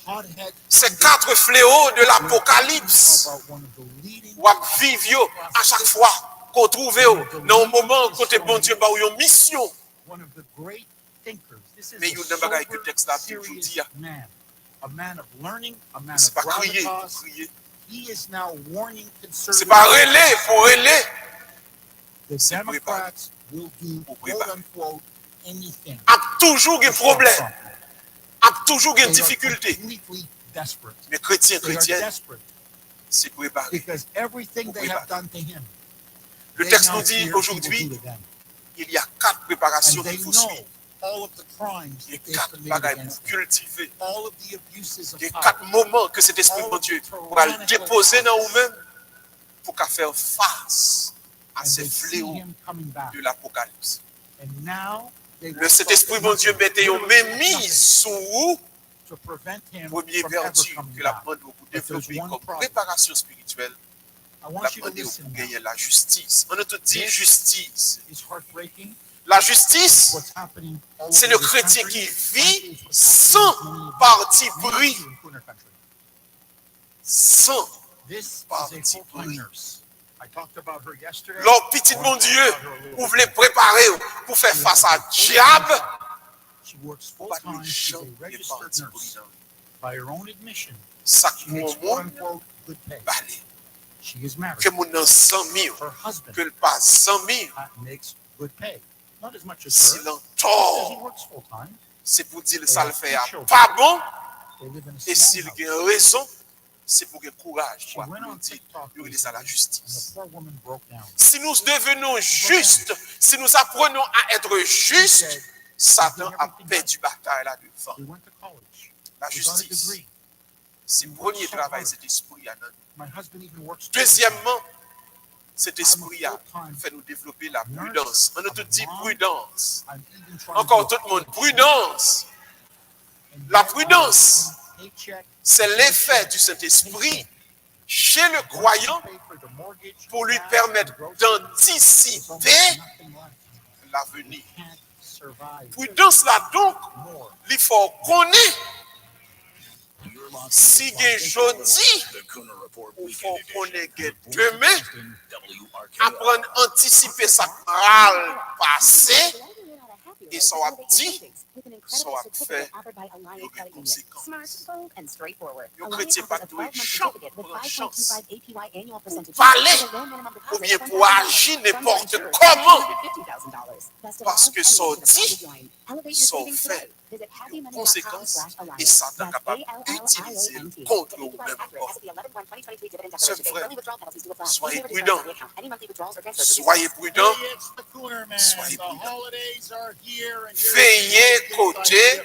hothead. C'est 4 fléaux de l'Apocalypse. About one of the leading Ou à vivre à chaque fois qu'on trouve dans un moment côté bon Dieu, bah, une mission. one of the great thinkers. This is Mais a il y a un bagage que le sober, texte là, puis je vous serious dis, man. A man of learning, a man c'est of pas crier, gravitas. crier. He is now warning C'est conservatives. pas relais pour relais. The c'est Democrats will do Pour quote préparer. unquote anything. A toujours des problèmes, a toujours des They are difficultés. completely desperate. Mais chrétiens, They are chrétiennes, desperate c'est préparé. because everything they have préparer. done to him, Le they texte now nous dit fear people aujourd'hui, do to them. il y a 4 préparations And they qu'il faut know suivre. all of the crimes Il y a that they've 4 committed bagages against pour them. cultiver. All of the abuses of Il y a power. 4 moments que cet esprit de Dieu pourra le déposer dans vous-même pour qu'à faire face à And ces they see fléaux him coming back. de l'Apocalypse. And now they will Le cet start esprit de Dieu nothing, mettait une literally mémise nothing, sur vous, to prevent him premier from ever vertu coming que la back. demande pour But there's développer one comme problem. préparation spirituelle. I La want you to demande listen pour now. gagner la justice. On a tout dit This justice. It's heartbreaking. La justice, What's happening all c'est over le this chrétien country. qui Frankly, vit it's what's sans happening in many of parti you, pris. many of you in Cooner country. Sans. This is Parti a full-time pris. nurse. I talked about her yesterday. Leur petit bon Dieu, vous voulez préparer pour faire face à diable. She works Ou pas full-time. de She's gens a des registered partis nurse. pris. By her own admission, Ça she qui makes mon monde, quote-unquote good pay. balé. She is married. Que mon nan 100 000, Her husband que le pas 100 000, makes good pay. Not as much as si her, l'on because he tort, works full-time. c'est pour dire ça le fait pas bon. They live in a Et small s'il house. y a raison, c'est pour qu'il y ait courage She pour went on applaudir. TikTok Il y a ça la recently, and justice. the poor woman broke down. Si nous devenons justes, si nous apprenons à être justes, Satan a perdu bataille là devant. We went to college. La We got a justice, degree. c'est le premier travail cet esprit. My husband even works. Deuxièmement, cet I'm a esprit a full-time fait nous développer la prudence. On a tout dit prudence. I'm even trying Encore to tout le monde, prudence. La prudence, c'est l'effet du Saint-Esprit chez le croyant pour lui permettre d'anticiper l'avenir. Prudence là donc, il faut connaître si il y a jeudi, il faut connaître demain, apprendre à anticiper sa parole passée et ça va dit, ça va faire des conséquences. Le chrétien pas de chance pour une chance. Pour parler ou bien pour agir n'importe comment. Parce que ça dit, ça fait des conséquences et Satan est capable d'utiliser contre nous-mêmes encore. C'est vrai. Soyez prudents. Soyez prudents. Soyez prudents. Veillez côté.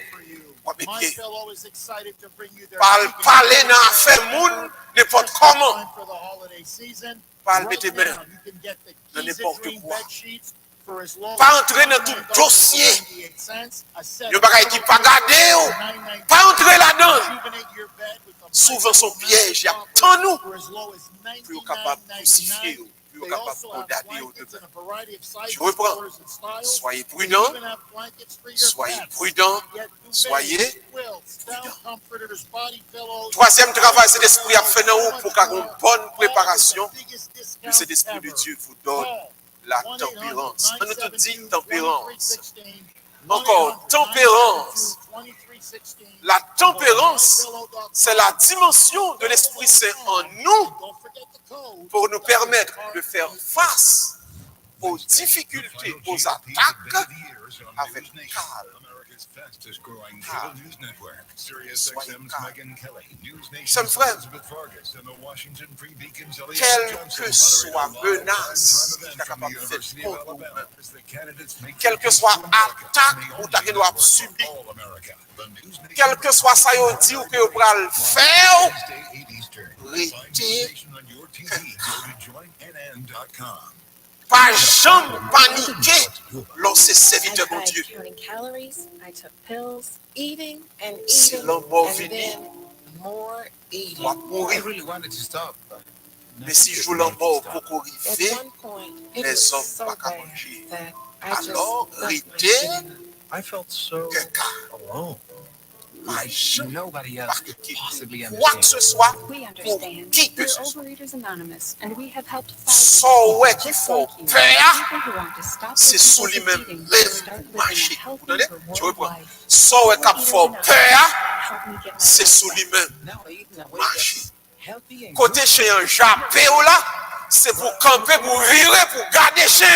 Parler dans l'affaire moun n'importe comment. Parle mettez main dans n'importe quoi. Pas entrer dans tout dossier. Le bagage qui pas gardé. Pas entrer là-dedans. Souvent son piège, il y a tant nous pour être capable de crucifier, pour être capable de condamner. Je reprends. Soyez prudents. Soyez prudents. Soyez prudents. Troisième travail, cet esprit a fait dans vous pour avoir une bonne préparation. Que cet esprit de Dieu vous donne la tempérance. On nous tout dit tempérance. Encore, tempérance. La tempérance, c'est la dimension de l'Esprit Saint en nous pour nous permettre de faire face aux difficultés, aux attaques avec calme. Chers frères, quelle que soit menace qui est capable de faire contre nous-mêmes, quelle que soit attaque ou que nous avons subi, quel que soit ça qu'on dit ou que nous allons le faire, restez Pas jamais paniquer lorsque c'est serviteur de Dieu. Counting calories, I took pills, eating and Si eating, l'homme mort and vini, then more eating. va I mourir. really wanted to stop. Mais si je l'homme mort pour At arriver, one point, it les was hommes so pas qu'à bad manger. that I just Alors, left my rester, shit. I felt so alone. Like nobody else could possibly quoi que ce understand. soit, We pour understand. qui que We're ce soit. Overeaters Anonymous, and we have helped thousands So, of ouais, people qu'il just faut like you. peur, People who want to stop c'est their sous compulsive lui-même, eating même and start living marcher. a Vous healthy, comprenez? Je reward reprends. life. So, ouais, qu'il Overeaters faut Anonymous, peur, help me get my c'est life sous back. lui-même, Now eating a way marcher. that's healthy and Côté chien, Japé ou là, c'est pour camper, pour virer, pour garder chien. I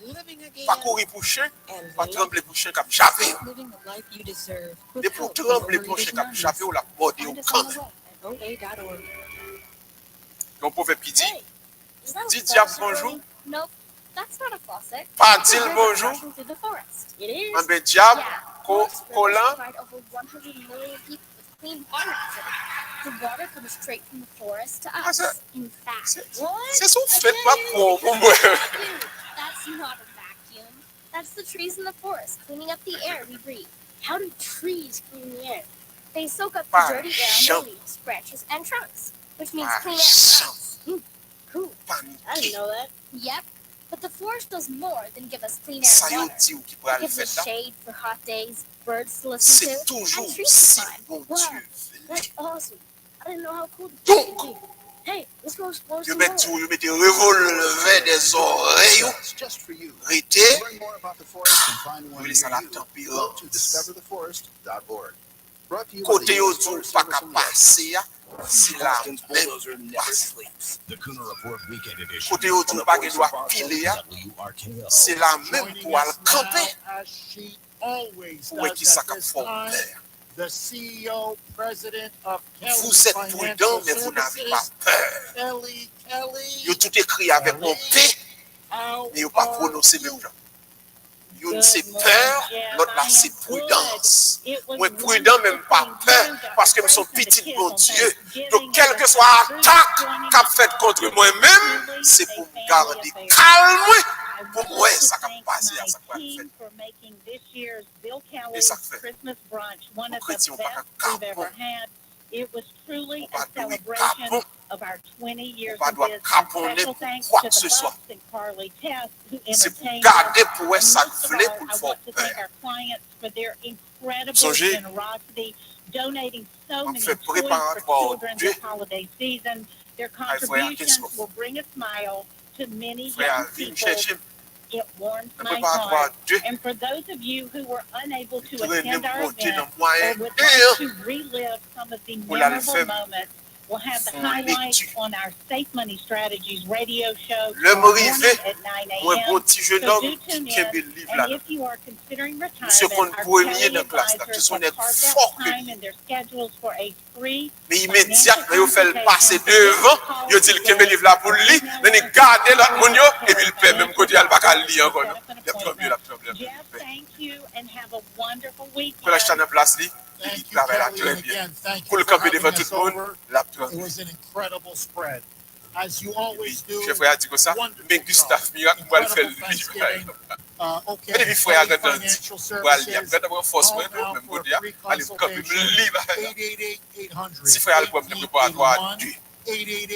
am living again Pas courir pour chien, and pas trembler pour chien comme jappé. Living the life you deserve with Et pour help from trembler pour chien Overeaters comme jappé ou Anonymous. la bordée au Find us on camp. the web at OA.org. Un proverbe qui dit, Is that a dis faucet, diable Brody? bonjour, Nope, that's not a faucet. pas It's a dire river bonjour, rushing through the forest. It is. un ben diable, Yeah, forest rivers collant, provide over 100 million people with clean water today. The water comes straight from the forest to Ah, us. ça- In fact, c'est son fait pas pour moi. That's not a vacuum. That's the trees in the forest cleaning up the air we breathe. How do trees clean the air? They soak up the Pas dirty air on jamais. their leaves, branches, and trunks, which means Pas clean air for us. Cool. I didn't Paniquer. know that. Yep. But the forest does more than give us clean air Ça and y water. est, dit ou qui It pourra le gives faire us là, shade for hot days, birds to listen c'est to, toujours and trees si to climb. bon Wow, Dieu. that's awesome. I didn't know how cool the Donc, trees could be. Hey, let's go explore Vous some mettez more. vous mettez revolver des oreilles, It's just for you. arrêtez, To learn more about the forest and find vous one laissez near la you, go to tempérance. discovertheforest.org. Brought to you by Côté the yo US tout Forest pas Service qu'à and the West. passer, ya, c'est la Austin's même bulldozer never passe. sleeps. The Cooner Report Weekend Edition. Côté yo tout pas qu'elle doit piler, ya, WRKO. c'est la même Joining pour aller us now, camper. as she always Où est does qui ça at qu'a this fait time, peur? the CEO, President of Kelly Vous êtes prudent, mais vous n'avez pas peur. Kelly, Yo tout écrit avec mon P, how mais yo pas are prononcé même you? gens. Yo c'est peur, l'autre là c'est prudence. Moi prudent même pas peur, parce que nous sommes petits de bon Dieu. Donc quelle que soit l'attaque qu'a fait contre moi-même, c'est pour me garder calme. Pour moi, ça qu'a passé, ça qu'a fait. for making this year's Bill Kelly Et ça fait. Christmas brunch one Nous of the chrétiens, best pas we've ever had. It was truly On a va douiller celebration capon. of our 20 years On va of doit business. caponner Special pour thanks quoi to que ce the soit. Bucks and Carly Test who C'est pour entertained garder us. pour And ça most of voulait all, pour I le faire want to thank peur. our clients for their incredible Songez, generosity, donating so on many fait toys for préparatoire children Dieu. this holiday season. Their frère, contributions qu'est-ce qu'on will bring a smile to many Frère, young viens me people. chercher. It warms Un my préparatoire heart. Dieu. And for those of you who were unable to Tourner attend our monter dans event moyen or would et like to relive some of the Pour la memorable faire moments, we'll have the font highlights l'étude. on our Safe Money Strategies radio show Le tomorrow morivé, morning at 9 moi bon a.m. petit jeune So homme do qui tune aime in, le livre and là. if you are considering Monsieur retirement, qu'on our premier Kelly dans classe là, qui advisors sont will des carve forts out que time in their schedules for a free mais immédiatement, il fait le passer devant, il dit qu'il me livre là pour lui, il garde l'autre monde, et puis il paie même côté, il va pas le lire encore. Il a plus mieux, il a plus mieux. Jeff, thank you and have a wonderful weekend. Pour l'acheter en place, il Thank you, travaille là Kelly, très and bien. again, thank Pour you le for camper devant having tout us le monde, over. il a plus It was an incredible spread, as you always do. Chef frère a dit comme ça, mais Gustave Miracle va le faire lui. Okay, Mais les frères Kelly regardent, Financial voilà, il y a Services. peut-être avoir force Call pour now même for dire, a free allez vous camper consultation. libre. 888-800. Si frère a le problème de préparatoire, Dieu.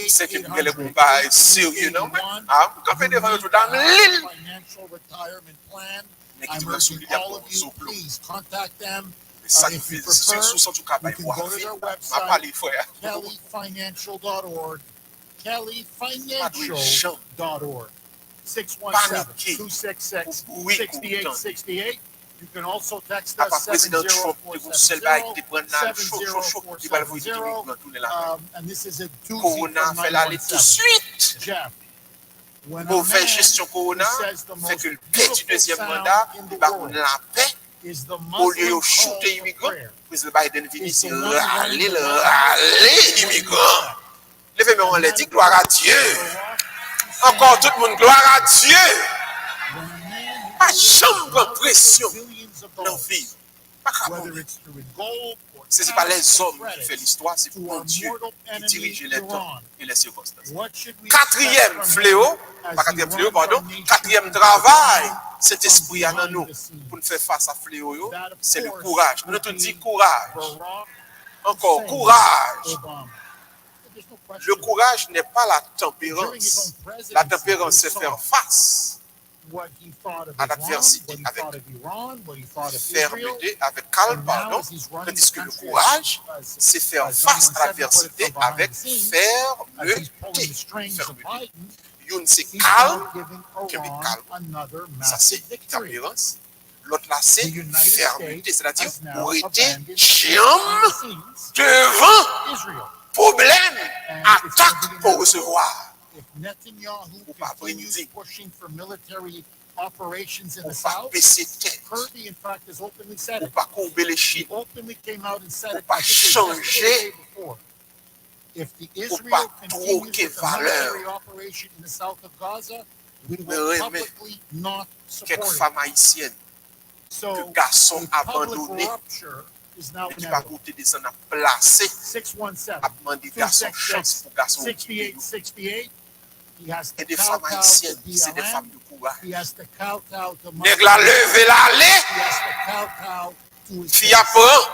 C'est qu'il y a le combat sérieux, non? Ah, vous campez devant le tout dans l'île. Financial retirement plan. Mais qui I'm doit urging souligner all of you, sous plomb. please contact them. Ça If you fait c'est sous son tout capable you can voir go to vite. their M'a website, parlé frère. kellyfinancial.org. kellyfinancial.org. Paniquer. 617-266-6868. You can also text À part us président Trump, qui vous seul bail qui prend dans chaud, il va le voir qui va tourner là. And this is a doozy Corona from fait l'aller tout de 917. suite. Jeff, when a Mauvaise man gestion Corona who says the fait most que le paix du deuxième beautiful mandat, sound in il the va world la paix. is the Au lieu de Muslim shooter call immigrants, for prayer. président Biden vient ici râler immigrants. Levez-moi en l'air, dit gloire à Dieu. Encore tout le monde, gloire à Dieu. Pas chambre de pression dans la vie. Pas capable. Whether it's through gold or Ce n'est pas les cash or hommes qui credit, font l'histoire, c'est to pour our Dieu mortal qui enemy, dirige les temps Iran. et les circonstances. What should we Quatrième expect from fléau, him pas quatrième fléau, pardon, quatrième travail, cet esprit à nous pour nous faire face à fléau, c'est le courage. Nous te dit courage. Encore, courage. Le courage n'est pas la tempérance. La tempérance, c'est faire face à l'adversité avec fermeté, avec calme, pardon. Tandis que le courage, c'est faire face à l'adversité avec fermeté. Une c'est calme, ça c'est tempérance. L'autre là c'est fermeté, c'est-à-dire pour être chiant devant problème, attaque pour recevoir. Ou pas briser. Ou pas baisser tête. Ou pas courber les chines. Ou pas changer. Ou pas troquer valeur. Mais quelques femmes haïtiennes, que garçons abandonnés, et qui va côté des gens à placer, à demander garçon chance pour garçon. Et des femmes haïtiennes, c'est des femmes de courage. Nèg la levé l'aller, fille apprend,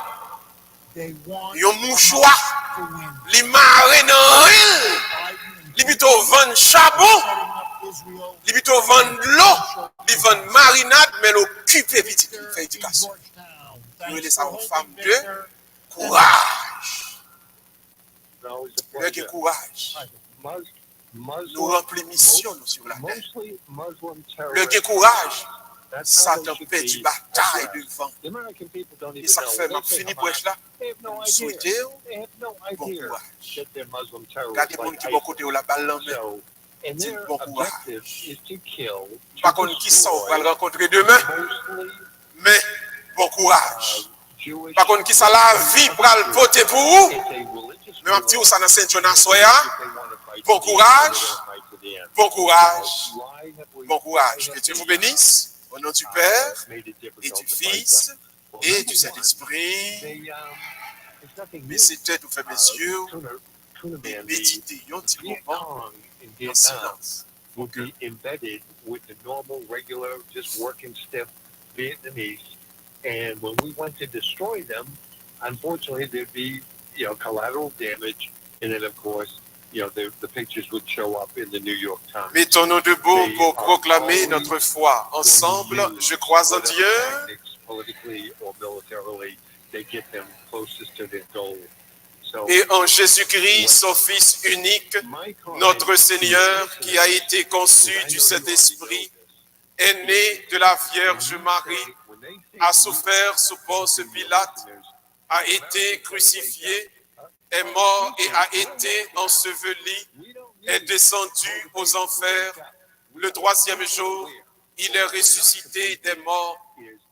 yon mouchoir, li maré dans l'île, li bito vend chabon, li bito vend l'eau, li vend marinade, mais l'occupé petit, il fait éducation. Nous les avons femmes de courage. Le courage. Nous remplis mission sur la terre. Le courage, ça t'empêche du bataille devant. Et ça fait ma fini pour être là. Souhaitez bon courage. Regardez les gens qui vont côté la balle en main. C'est bon courage. Par contre, qui sont, on va le rencontrer demain. Mais bon courage. Par contre, qui ça la vie pour le voter pour vous. Mais un petit ou ça dans Saint-Jonas soya. Bon courage. Bon courage. Bon courage. Que Dieu vous bénisse. Au nom du Père et du Fils et du Saint-Esprit. Baissez tête ou fermez les yeux et méditez un petit moment en silence. Will be embedded with the normal, regular, just working stiff Vietnamese. And when we went to destroy them, unfortunately, there'd be, collateral damage. And then, of course, the pictures would show up in the New York Times. Mettons-nous debout pour proclamer notre foi. Ensemble, je crois en Dieu. Politically or militarily, they get them closest to their goal. Et en Jésus-Christ, son Fils unique, notre Seigneur, qui a été conçu du Saint-Esprit, est né de la Vierge Marie, a souffert sous Ponce Pilate, a été crucifié, est mort et a été enseveli, est descendu aux enfers. Le troisième jour, il est ressuscité des morts,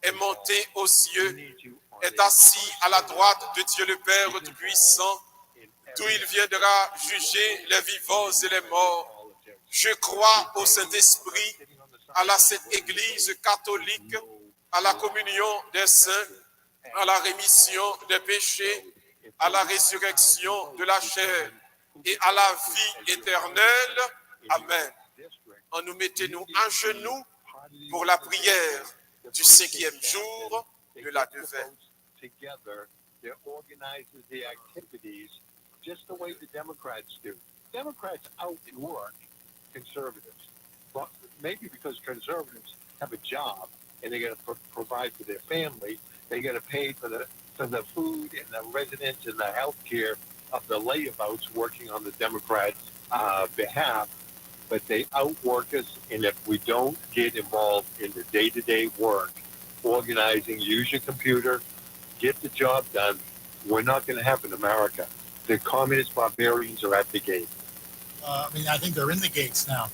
est monté aux cieux, est assis à la droite de Dieu le Père Tout-Puissant, d'où il viendra juger les vivants et les morts. Je crois au Saint-Esprit, à la Sainte Église catholique, à la communion des saints, à la rémission des péchés, à la résurrection de la chair et à la vie éternelle. Amen. En nous mettons à genoux pour la prière du 5e jour de la Neuvaine. Together, they organize the activities just the way the Democrats do. Democrats outwork conservatives, but maybe because conservatives have a job and they got to provide for their family, they got to pay for the food and the residence and the health care of the layabouts working on the Democrats' behalf. But they outwork us, and if we don't get involved in the day-to-day work, organizing, use your computer, get the job done, we're not going to have in America. The communist barbarians are at the gate. I think they're in the gates now.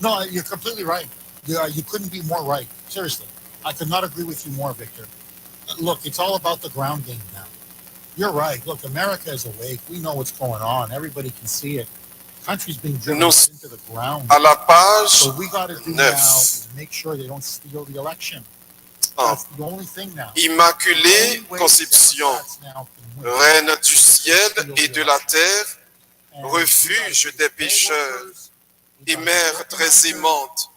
No, you're completely right. You couldn't be more right. Seriously. I could not agree with you more, Victor. Look, it's all about the ground game now. You're right. Look, America is awake. We know what's going on. Everybody can see it. The country's being driven right into the ground. À la page so we got to do 9. now is make sure they don't steal the election. That's the only thing now. Immaculée Conception, Reine du ciel et de la terre, refuge des pécheurs, et mère très aimante,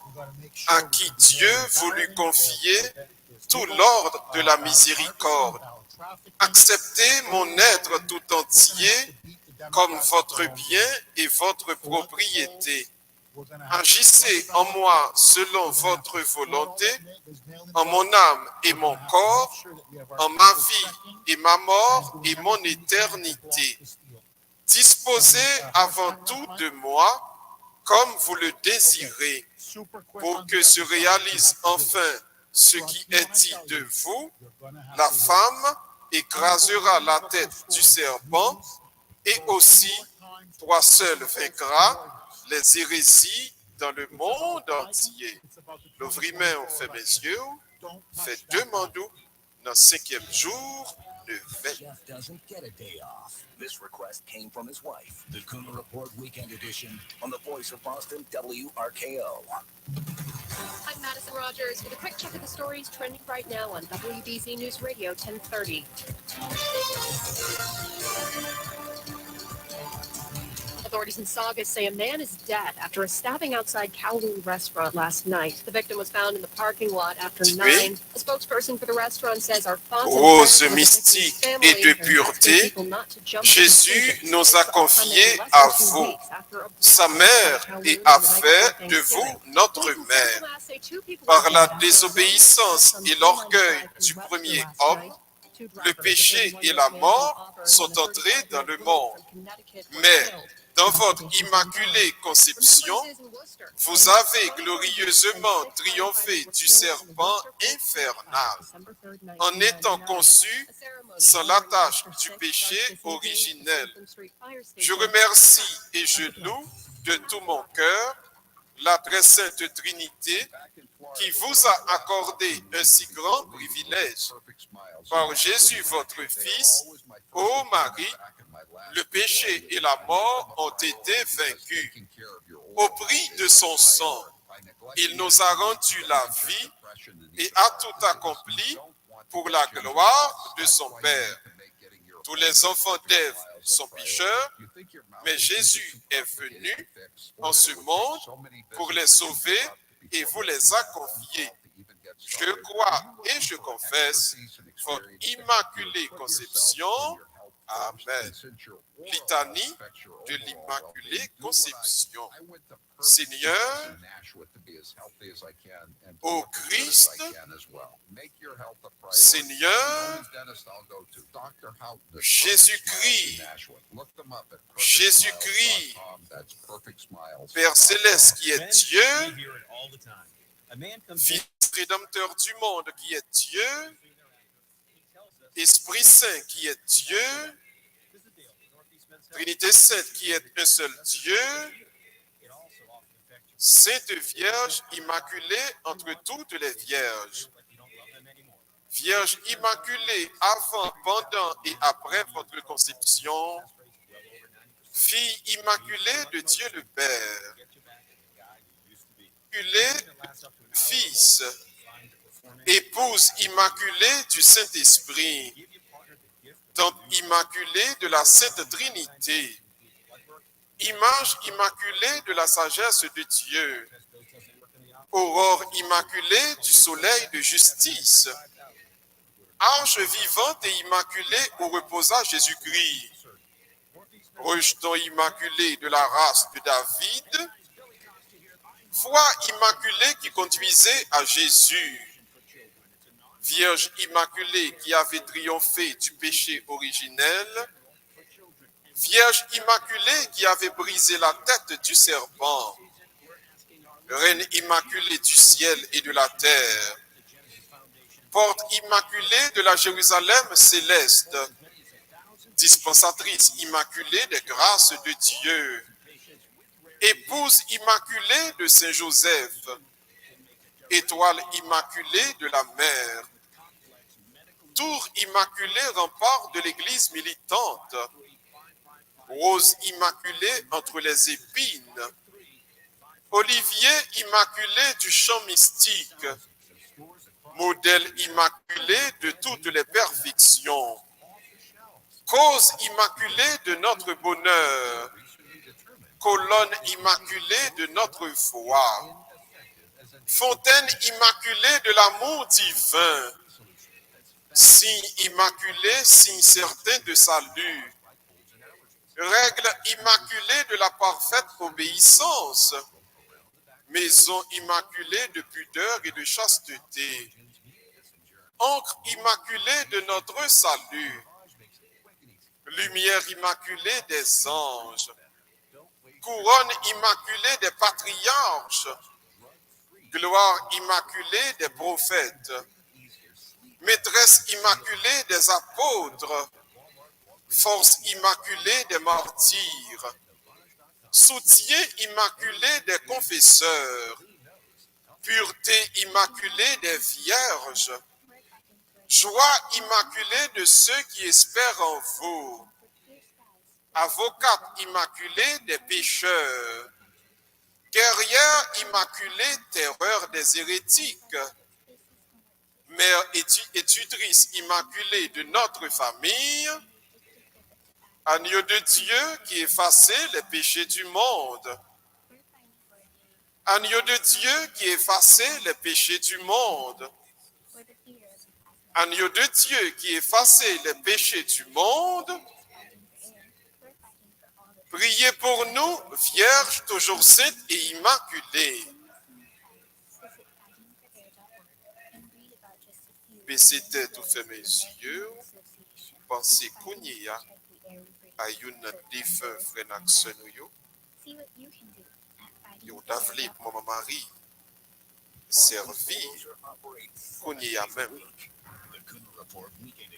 à qui Dieu voulut confier tout l'ordre de la miséricorde. Acceptez mon être tout entier comme votre bien et votre propriété. Agissez en moi selon votre volonté, en mon âme et mon corps, en ma vie et ma mort et mon éternité. Disposez avant tout de moi comme vous le désirez, pour que se réalise enfin ce qui est dit de vous. La femme écrasera la tête du serpent, et aussi toi seul vaincras les hérésies dans le monde entier. L'ouvrimain ont fait mes yeux, fait deux mandats dans le 5e jour de veille. Jeff doesn't get a day off. This request came from his wife. The Cooner Report Weekend Edition on the Voice of Boston, WRKO. I'm Madison Rogers with a quick check of the stories trending right now on WBZ News Radio 1030. Authorities in Saugus say a man is dead after a stabbing outside Kowloon restaurant last night. The victim was found in the parking lot after 9. A spokesperson for the restaurant says our thoughts Rose mystique et de pureté, Jésus nous a confiés à vous, sa mère, et a fait de vous notre mère. Par la désobéissance et l'orgueil du premier homme, le péché et la mort sont entrés dans le monde. Mais dans votre immaculée conception, vous avez glorieusement triomphé du serpent infernal en étant conçu sans la tâche du péché originel. Je remercie et je loue de tout mon cœur la très sainte Trinité qui vous a accordé un si grand privilège. Par Jésus votre Fils, ô Marie, le péché et la mort ont été vaincus. Au prix de son sang, il nous a rendu la vie et a tout accompli pour la gloire de son Père. Tous les enfants d'Ève sont pécheurs, mais Jésus est venu en ce monde pour les sauver et vous les a confiés. Je crois et je confesse votre immaculée conception. Amen. Litanie de l'Immaculée Conception. Seigneur, ô Christ, Seigneur, Jésus-Christ, Jésus-Christ, Père Céleste qui est Dieu, Fils Rédempteur du monde qui est Dieu, Esprit Saint qui est Dieu, Trinité Sainte qui est un seul Dieu, Sainte Vierge immaculée entre toutes les vierges, Vierge immaculée avant, pendant et après votre conception, Fille immaculée de Dieu le Père, immaculée Fils, Épouse immaculée du Saint-Esprit, Temple immaculé de la Sainte Trinité, Image immaculée de la sagesse de Dieu, Aurore immaculée du soleil de justice, Arche vivante et immaculée où reposa Jésus-Christ, Rejeton immaculé de la race de David, Foi immaculée qui conduisait à Jésus, Vierge immaculée qui avait triomphé du péché originel, Vierge immaculée qui avait brisé la tête du serpent, Reine immaculée du ciel et de la terre, Porte immaculée de la Jérusalem céleste, Dispensatrice immaculée des grâces de Dieu, Épouse immaculée de Saint Joseph, Étoile immaculée de la mer, Tour immaculée rempart de l'Église militante, Rose immaculée entre les épines, Olivier immaculé du champ mystique, Modèle immaculé de toutes les perfections, Cause immaculée de notre bonheur, colonne immaculée de notre foi, fontaine immaculée de l'amour divin, signe immaculé, signe certain de salut, règle immaculée de la parfaite obéissance, maison immaculée de pudeur et de chasteté, encre immaculée de notre salut, lumière immaculée des anges, couronne immaculée des patriarches, gloire immaculée des prophètes, maîtresse immaculée des apôtres, force immaculée des martyrs, soutien immaculé des confesseurs, pureté immaculée des vierges, joie immaculée de ceux qui espèrent en vous, avocate immaculée des pécheurs, guerrière immaculée, terreur des hérétiques, mère étuditrice immaculée de notre famille, agneau de Dieu qui effaçait les péchés du monde, agneau de Dieu qui effaçait les péchés du monde, agneau de Dieu qui effaçait les péchés du monde, priez pour nous, Vierge toujours sainte et immaculée. Baissez tête ou fermez les yeux, pensez qu'on y a à une défunt frère Naxenoyo, et d'avler pour maman Marie, servir qu'on y a même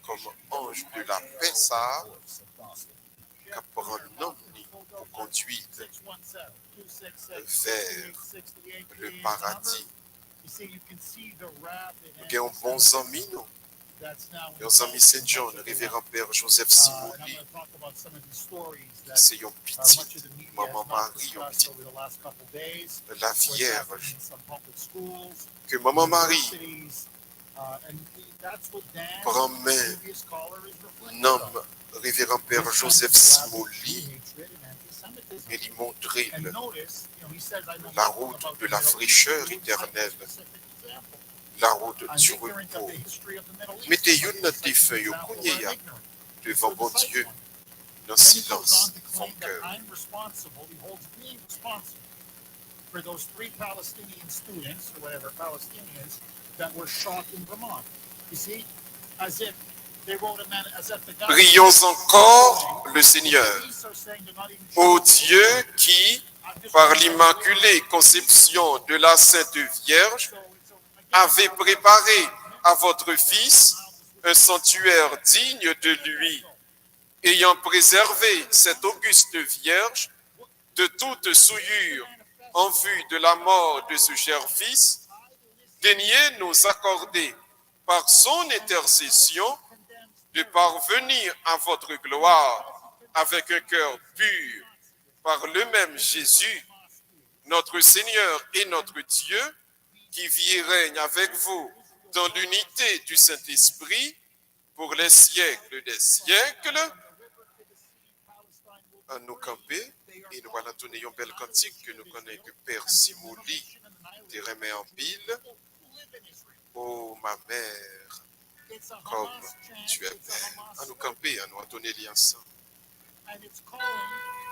comme ange de la paix, ça, qui prend nom pour conduire vers le paradis. Nous avons bons amis, nous. Nos amis Saint John, révérend Père Joseph Simoli, c'est une petite maman Marie, une petite la Vierge, que maman Marie prend main, nomme révérend Père Joseph Simoli, et lui montrer la route de la fraîcheur éternelle, la route du repos. Mettez une des feuilles au cougnéa devant bon Dieu, dans silence, son cœur. For those 3 Palestinian students, or whatever, Palestinians, that were shot in Vermont. You see, as if they wrote a man, as if the guy... Prions encore le Seigneur, ô Dieu qui, par l'immaculée conception de la Sainte Vierge, avait préparé à votre Fils un sanctuaire digne de lui, ayant préservé cette auguste Vierge de toute souillure en vue de la mort de ce cher Fils, daignez nous accorder par son intercession de parvenir à votre gloire avec un cœur pur par le même Jésus, notre Seigneur et notre Dieu, qui vit et règne avec vous dans l'unité du Saint-Esprit pour les siècles des siècles. À nous camper, et nous allons donner une belle cantique que nous connaissons que Père Simoli te remet en pile. Oh ma mère, comme tu es belle. À nous camper, à nous donner les ensemble. And it's calling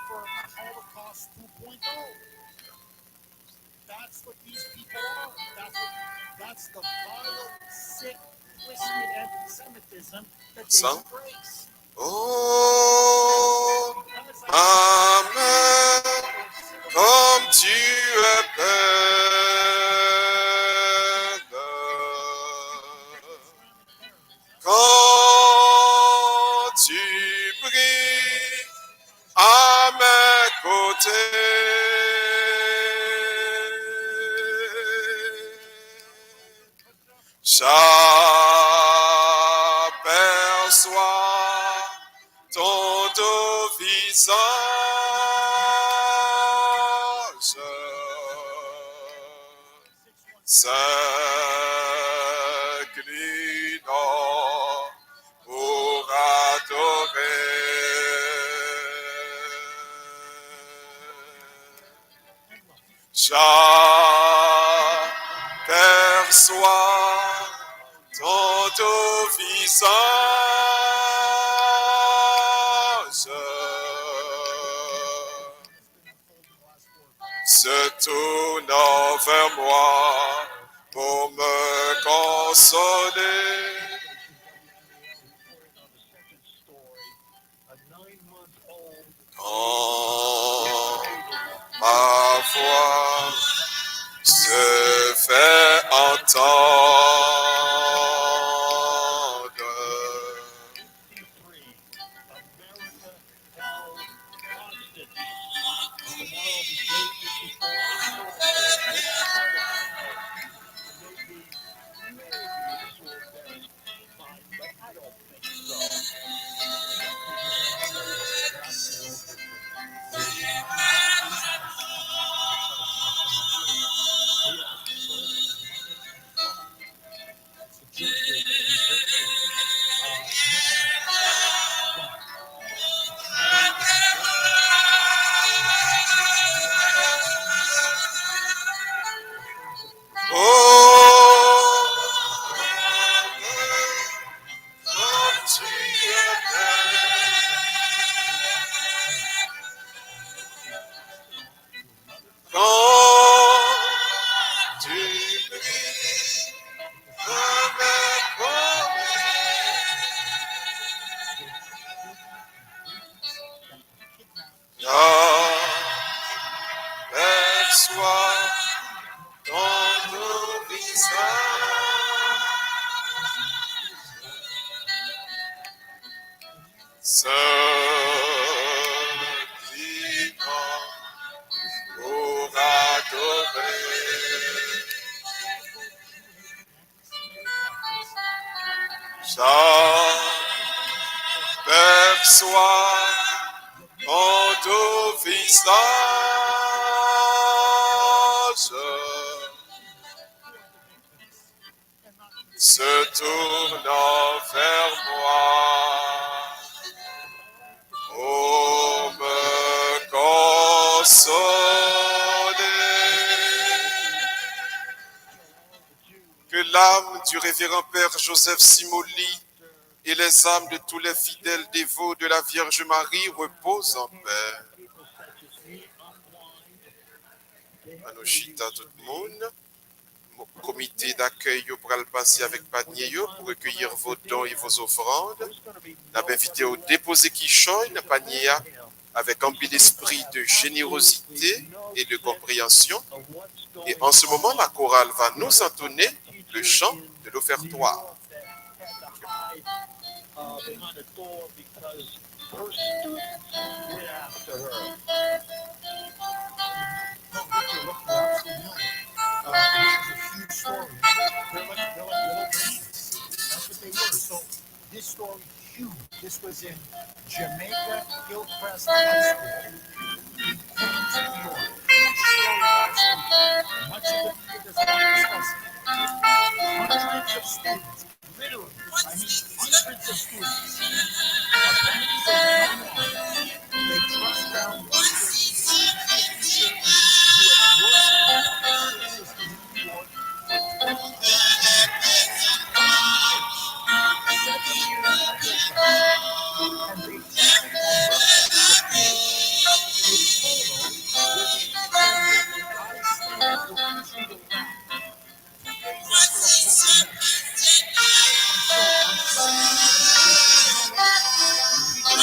for a Holocaust 2.0. That's what these people are. That's the vile, sick, twisted anti-Semitism that they embrace. Oh, Amen, comme tu es belle, quand tu brilles à mes côtés. J'aperçois ton doux visage, s'inclinant pour adorer. J'aperçois ton doux visage, se tournant vers moi pour me consoler. Quand ma voix se fait entendre, j'aperçois ton doux visage, se pliant pour adorer. J'aperçois ton doux visage, se tournant vers moi pour me consoler. Que l'âme du révérend Père Joseph Simoli et les âmes de tous les fidèles dévots de la Vierge Marie reposent en paix. Anoshita tout le monde. Comité d'accueil au bras le passé avec panier pour recueillir vos dons et vos offrandes. N'a invité au déposer qui choigne panier avec un d'esprit de générosité et de compréhension. Et en ce moment, la chorale va nous entonner le chant de l'offertoire. So this story huge. This was in Jamaica Hillcrest High School in Queens, New York. Huge story last week. Much of the media does not discuss it. Hundreds of students, literally, I mean hundreds of students, apprentices and online, they trust down one teacher who has worked in the school system in New York for 12 years. 7 years at Hillcrest. And they planned on replicating the photo which I stand for digital rap. 2 days after a postal message. And so on Sunday evening, they said, you know what?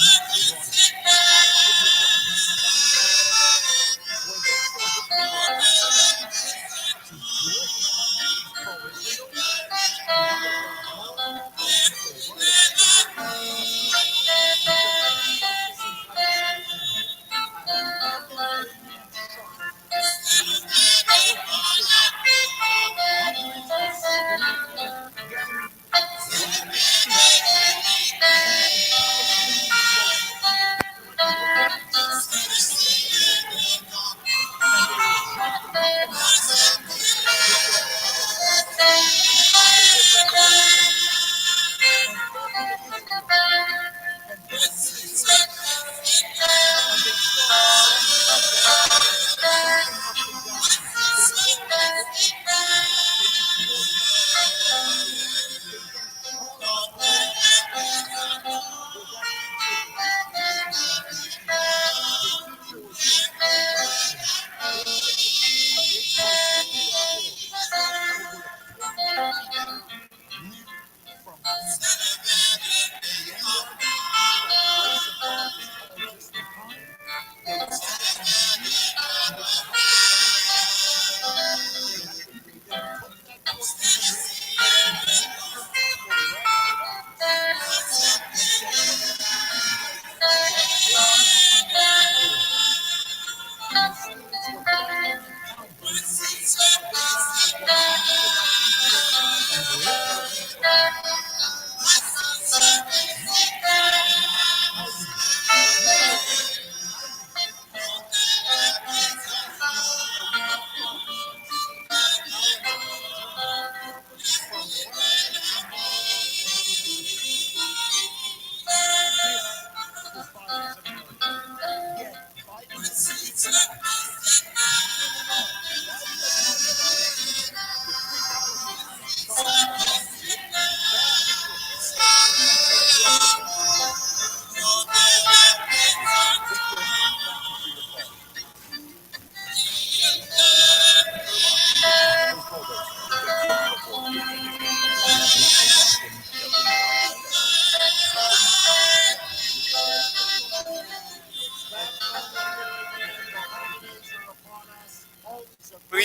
We can let them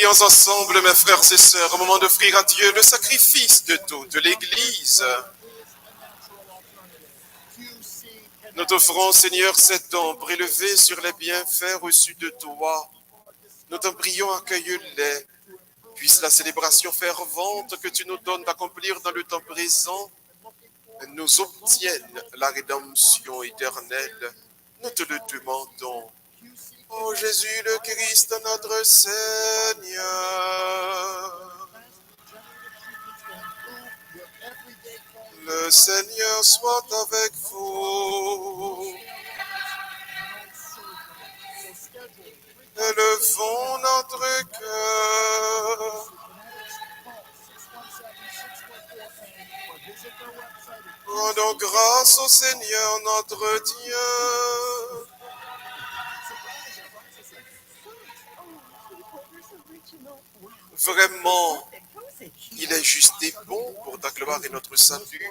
Prions ensemble, mes frères et sœurs, au moment d'offrir à Dieu le sacrifice de toute l'Église. Nous t'offrons, Seigneur, cet don prélevé sur les bienfaits reçus de toi. Nous t'en prions, accueille-les. Puisse la célébration fervente que tu nous donnes d'accomplir dans le temps présent nous obtienne la rédemption éternelle. Nous te le demandons. Ô Jésus le Christ, notre Seigneur. Le Seigneur soit avec vous. Élevons notre cœur. Rendons grâce au Seigneur notre Dieu. Vraiment, il est juste et bon pour ta gloire et notre salut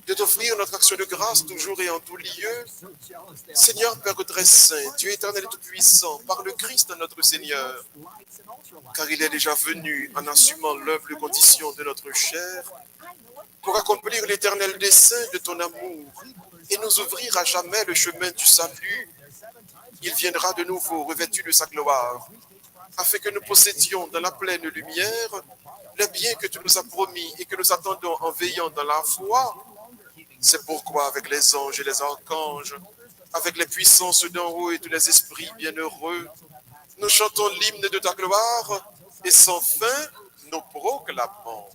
de t'offrir notre action de grâce toujours et en tout lieu. Seigneur Père très saint, Dieu éternel et tout-puissant, par le Christ notre Seigneur, car il est déjà venu en assumant l'humble condition de notre chair pour accomplir l'éternel dessein de ton amour et nous ouvrir à jamais le chemin du salut. Il viendra de nouveau revêtu de sa gloire, afin que nous possédions dans la pleine lumière les biens que tu nous as promis et que nous attendons en veillant dans la foi. C'est pourquoi avec les anges et les archanges, avec les puissances d'en haut et tous les esprits bienheureux, nous chantons l'hymne de ta gloire et sans fin nous proclamons.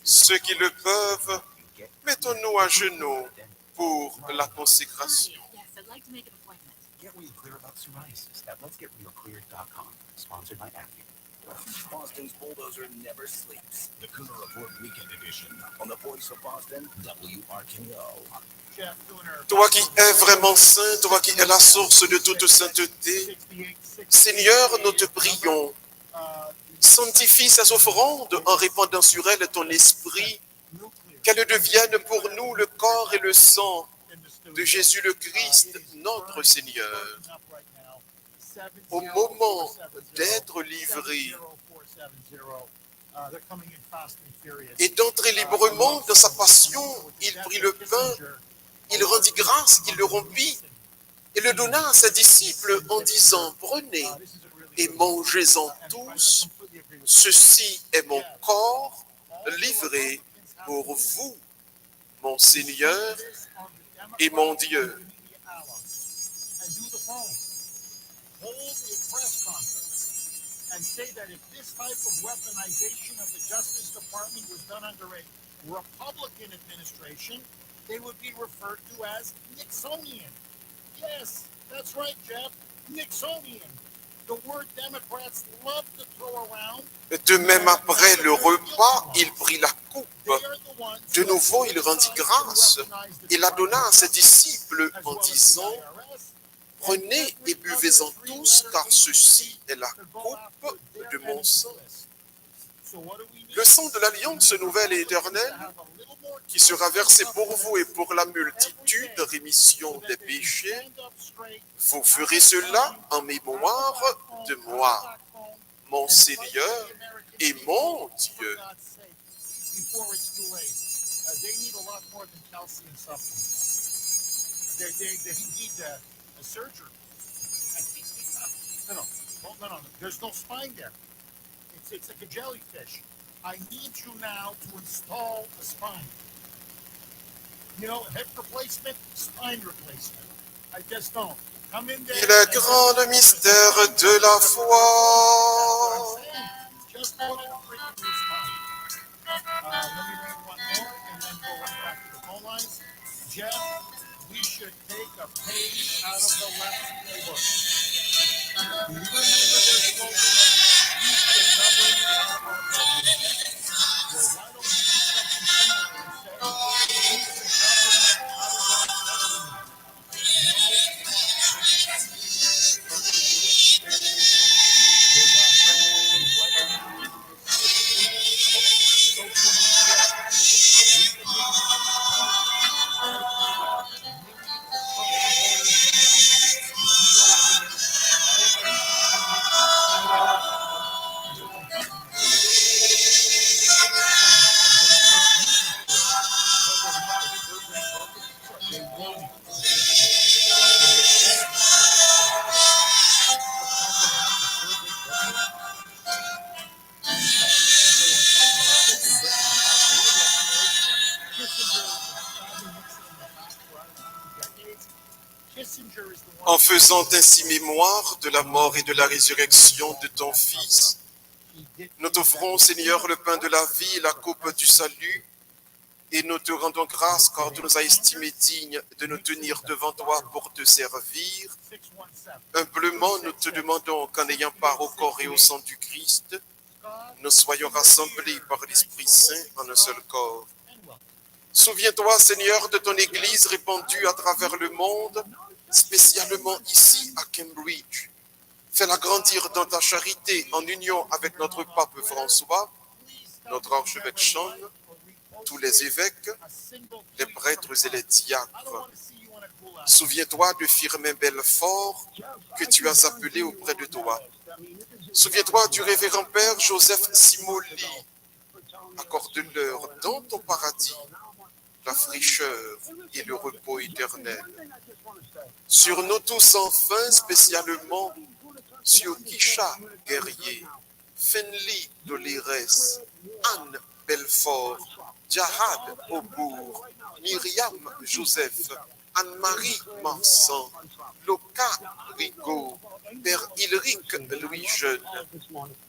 Ceux qui le peuvent, mettons-nous à genoux pour la consécration. Boston's bulldozer never sleeps. The Cooner Report Weekend Edition on the Voice of Boston, WRKO. Toi qui es vraiment saint, toi qui es la source de toute sainteté, Seigneur, nous te prions, sanctifie ces offrandes en répandant sur elles ton esprit, qu'elles deviennent pour nous le corps et le sang de Jésus le Christ, notre Seigneur. Au moment d'être livré et d'entrer librement dans sa passion, il prit le pain, il rendit grâce, il le rompit et le donna à ses disciples en disant, prenez et mangez-en tous, ceci est mon corps livré pour vous, mon Seigneur et mon Dieu. And say that if this type of weaponization of the Justice Department was done under a Republican administration, they would be referred to as Nixonian. Yes, that's right, Jeff. Nixonian. The word Democrats love to throw around. De même après le repas, il prit la coupe. De nouveau, il rendit grâce et la donna à ses disciples en disant, « Prenez et buvez-en tous, car ceci est la coupe de mon sang. » Le sang de l'alliance nouvelle et éternelle, qui sera versé pour vous et pour la multitude, rémission des péchés, vous ferez cela en mémoire de moi, mon Seigneur et mon Dieu. Before it's too late. They need a lot more than calcium supplements. They need a surgery. No. There's no spine there. It's like a jellyfish. I need you now to install a spine. You know, hip replacement, spine replacement. I just don't. Come in there. Il est grand le mystère de la foi. Just put it freaking your spine. Let me read one more and then go right back to the phone lines. Jeff, we should take a page out of the left playbook. Do you remember their slogan? Keep the government out of our government. Well, why don't we do something similar and say, keep the government out of our government? En faisant ainsi mémoire de la mort et de la résurrection de ton Fils, nous t'offrons, Seigneur, le pain de la vie et la coupe du salut, et nous te rendons grâce car tu nous as estimés dignes de nous tenir devant toi pour te servir. Humblement, nous te demandons qu'en ayant part au corps et au sang du Christ, nous soyons rassemblés par l'Esprit Saint en un seul corps. Souviens-toi, Seigneur, de ton Église répandue à travers le monde, spécialement ici à Cambridge. Fais-la grandir dans ta charité en union avec notre pape François, notre archevêque Sean, tous les évêques, les prêtres et les diacres. Souviens-toi de Firmin Belfort que tu as appelé auprès de toi. Souviens-toi du révérend Père Joseph Simoli. Accorde-leur dans ton paradis la fraîcheur et le repos éternel. Sur nous tous enfin, spécialement sur Kisha Guerrier, Fenley Dolores, Anne Belfort, Jahad Aubourg, Myriam Joseph, Anne-Marie Marsan, Loka Rigaud, Père Ilric Louis Jeune,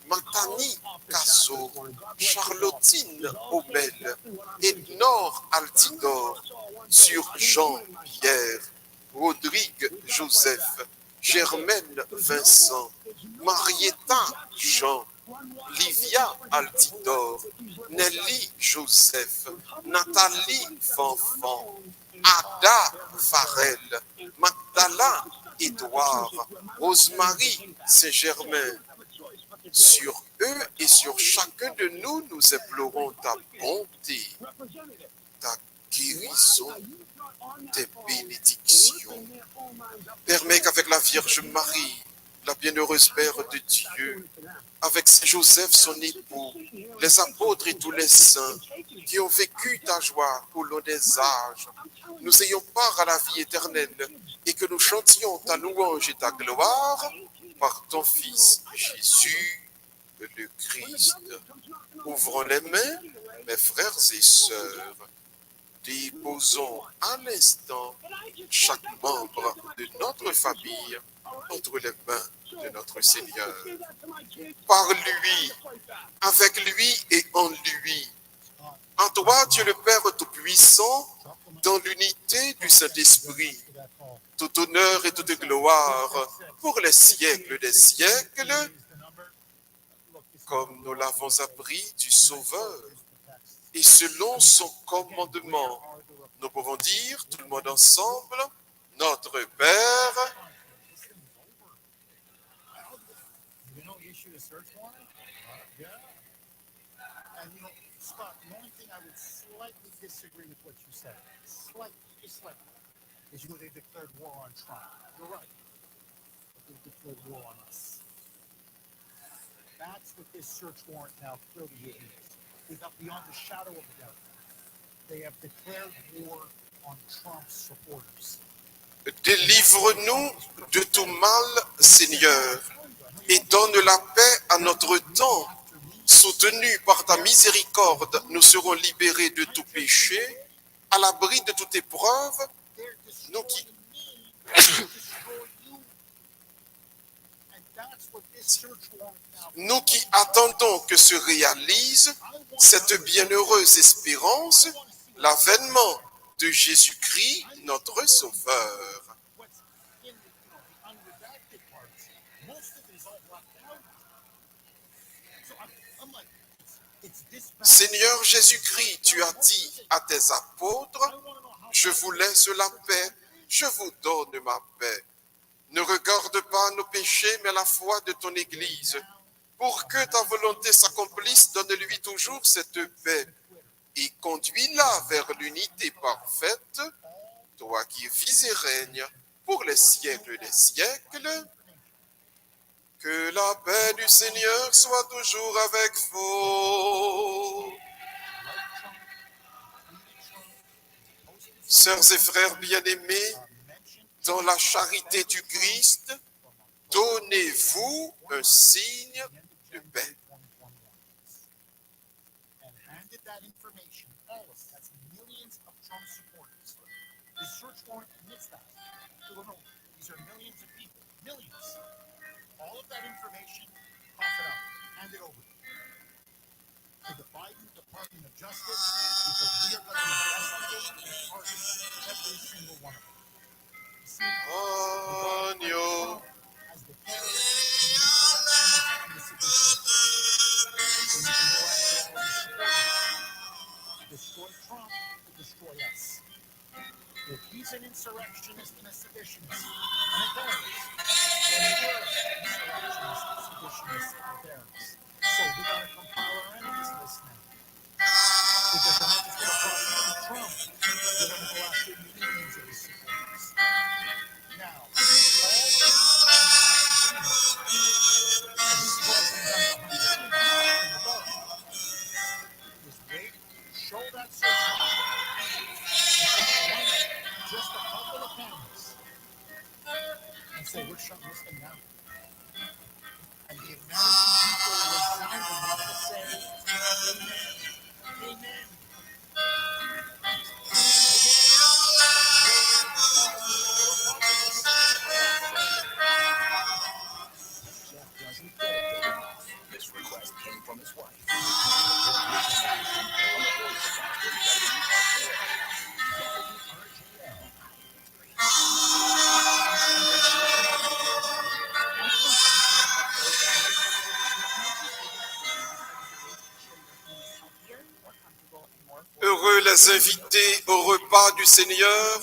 Matani Casso, Charlottine Aubel, Ednor Altidor, sur Jean-Pierre, Rodrigue Joseph, Germaine Vincent, Marietta Jean, Livia Altidor, Nelly Joseph, Nathalie Fanfan, Ada Farel, Magdala Édouard, Rosemary Saint-Germain. Sur eux et sur chacun de nous, nous implorons ta bonté, ta guérison, tes bénédictions. Permets qu'avec la Vierge Marie, la bienheureuse Mère de Dieu, avec Saint Joseph, son époux, les apôtres et tous les saints qui ont vécu ta joie au long des âges, nous ayons part à la vie éternelle et que nous chantions ta louange et ta gloire par ton Fils Jésus, le Christ. Ouvrons les mains, mes frères et sœurs. Déposons à l'instant chaque membre de notre famille entre les mains de notre Seigneur. Par lui, avec lui et en lui. En toi, Dieu le Père Tout-Puissant, dans l'unité du Saint-Esprit, tout honneur et toute gloire pour les siècles des siècles, comme nous l'avons appris du Sauveur. Et selon son commandement, nous pouvons dire, tout le monde ensemble, notre Père, And you know, Scott, the only thing I would slightly disagree with what you said, slightly, just slightly, is they declared war on Trump. You're right. But they declared war on us. That's what this search warrant now clearly reveals. Without beyond the shadow of a doubt, they have declared war on Trump's supporters. délivre-nous de tout mal, Seigneur, et donne la paix à notre temps. Soutenus par ta miséricorde, nous serons libérés de tout péché, à l'abri de toute épreuve, nous qui attendons que se réalise cette bienheureuse espérance, l'avènement de Jésus-Christ, notre Sauveur. Seigneur Jésus-Christ, tu as dit à tes apôtres, je vous laisse la paix, je vous donne ma paix. Ne regarde pas nos péchés, mais la foi de ton Église. Pour que ta volonté s'accomplisse, donne-lui toujours cette paix et conduis-la vers l'unité parfaite, toi qui vis et règnes pour les siècles des siècles. Que la paix du Seigneur soit toujours avec vous. Sœurs et frères bien-aimés, dans la charité du Christ, donnez-vous un signe de paix. All of that information, cough it out, hand it over to the Biden Department of Justice, because we are going to investigate and target every single one of them. You see, as the terrorists and the seditionists. So you can go after all these supporters. Destroy Trump to destroy us. If he's an insurrectionist and a seditionist, and it does, then we're insurrectionists, seditionists, and terrorists. So we got to compile our enemies list now. Because they're not just going to prosecute Trump, they're going to go after millions of his supporters. Now, all this is wait, show that search just a couple of cameras and say, we're shutting this thing down. And the American people resoundingly will say, amen, amen. Jeff doesn't get it. This request came from his wife. Heureux les invités au repas du Seigneur.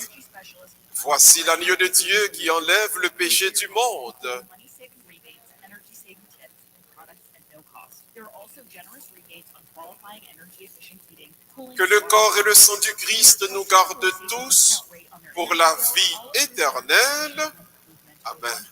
Voici l'agneau de Dieu qui enlève le péché du monde. Que le corps et le sang du Christ nous gardent tous pour la vie éternelle. Amen.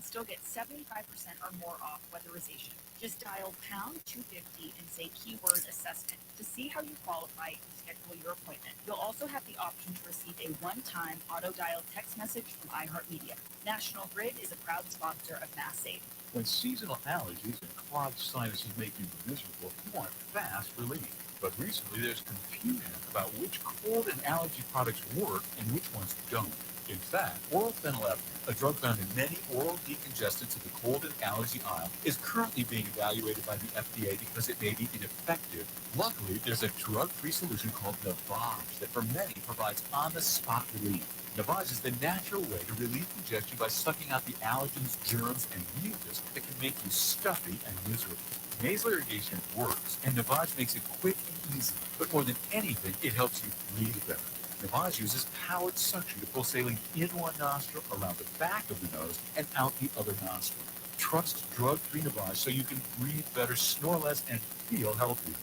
Still get 75% or more off weatherization. Just dial pound 250 and say keyword assessment to see how you qualify and schedule your appointment. You'll also have the option to receive a one-time auto-dial text message from iHeartMedia. National Grid is a proud sponsor of Mass Save. When seasonal allergies and clogged sinuses make you miserable, you want fast relief. But recently there's confusion about which cold and allergy products work and which ones don't. In fact, oral phenylephrine, a drug found in many oral decongestants of the cold and allergy aisle, is currently being evaluated by the FDA because it may be ineffective. Luckily, there's a drug-free solution called Navage that for many provides on-the-spot relief. Navage is the natural way to relieve congestion by sucking out the allergens, germs, and mucus that can make you stuffy and miserable. Nasal irrigation works, and Navage makes it quick and easy. But more than anything, it helps you breathe better. Navage uses powered suction to pull saline in one nostril, around the back of the nose, and out the other nostril. Trust drug-free Navage so you can breathe better, snore less, and feel healthier.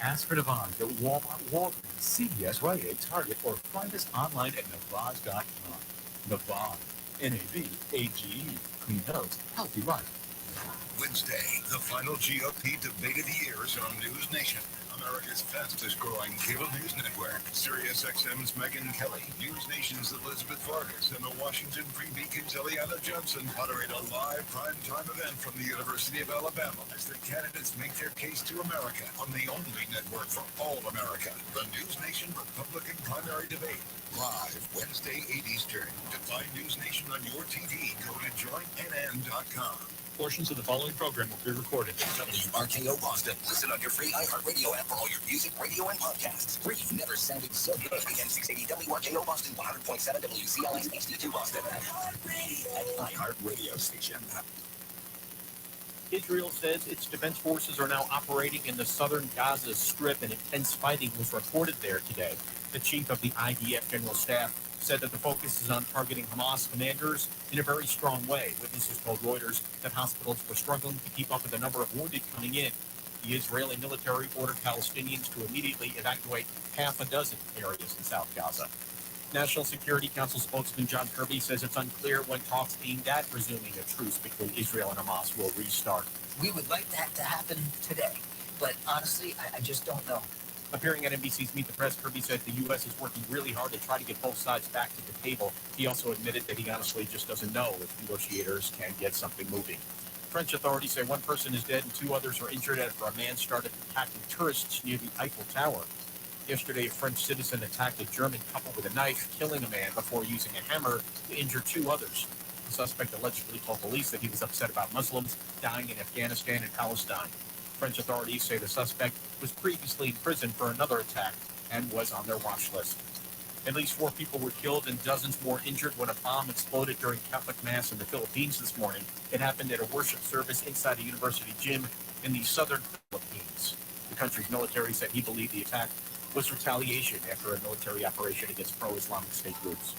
Ask for Navage at Walmart, Walgreens, CVS, Rite Aid, Target, or find us online at Navage.com. Navage. N-A-V-A-G-E. Clean nose, healthy life. Wednesday, the final GOP debate of the year is on News Nation, America's fastest-growing cable news network. SiriusXM's Megyn Kelly, News Nation's Elizabeth Vargas, and the Washington Free Beacon's Eliana Johnson moderate a live primetime event from the University of Alabama as the candidates make their case to America on the only network for all America, the News Nation Republican Primary Debate. Live Wednesday, 8 Eastern. To find News Nation on your TV, go to joinnn.com. Portions of the following program will be recorded. WRKO Boston. Listen on your free iHeartRadio app for all your music, radio, and podcasts. Free. Never sounded so good. AM 680 WRKO Boston, 100.7 WCLX HD2 Boston. An iHeartRadio station. Israel says its defense forces are now operating in the southern Gaza Strip, and intense fighting was reported there today. The chief of the IDF General Staff said that the focus is on targeting Hamas commanders in a very strong way. Witnesses told Reuters that hospitals were struggling to keep up with the number of wounded coming in. The Israeli military ordered Palestinians to immediately evacuate half a dozen areas in South Gaza. National Security Council spokesman John Kirby says it's unclear when talks aimed at resuming a truce between Israel and Hamas will restart. We would like that to happen today, but honestly, I just don't know. Appearing at NBC's Meet the Press, Kirby said the U.S. is working really hard to try to get both sides back to the table. He also admitted that he honestly just doesn't know if negotiators can get something moving. French authorities say one person is dead and 2 others are injured after a man started attacking tourists near the Eiffel Tower. Yesterday, a French citizen attacked a German couple with a knife, killing a man before using a hammer to injure 2 others. The suspect allegedly told police that he was upset about Muslims dying in Afghanistan and Palestine. French authorities say the suspect was previously in prison for another attack and was on their watch list. At least 4 people were killed and dozens more injured when a bomb exploded during Catholic Mass in the Philippines this morning. It happened at a worship service inside a university gym in the southern Philippines. The country's military said he believed the attack was retaliation after a military operation against pro-Islamic State groups.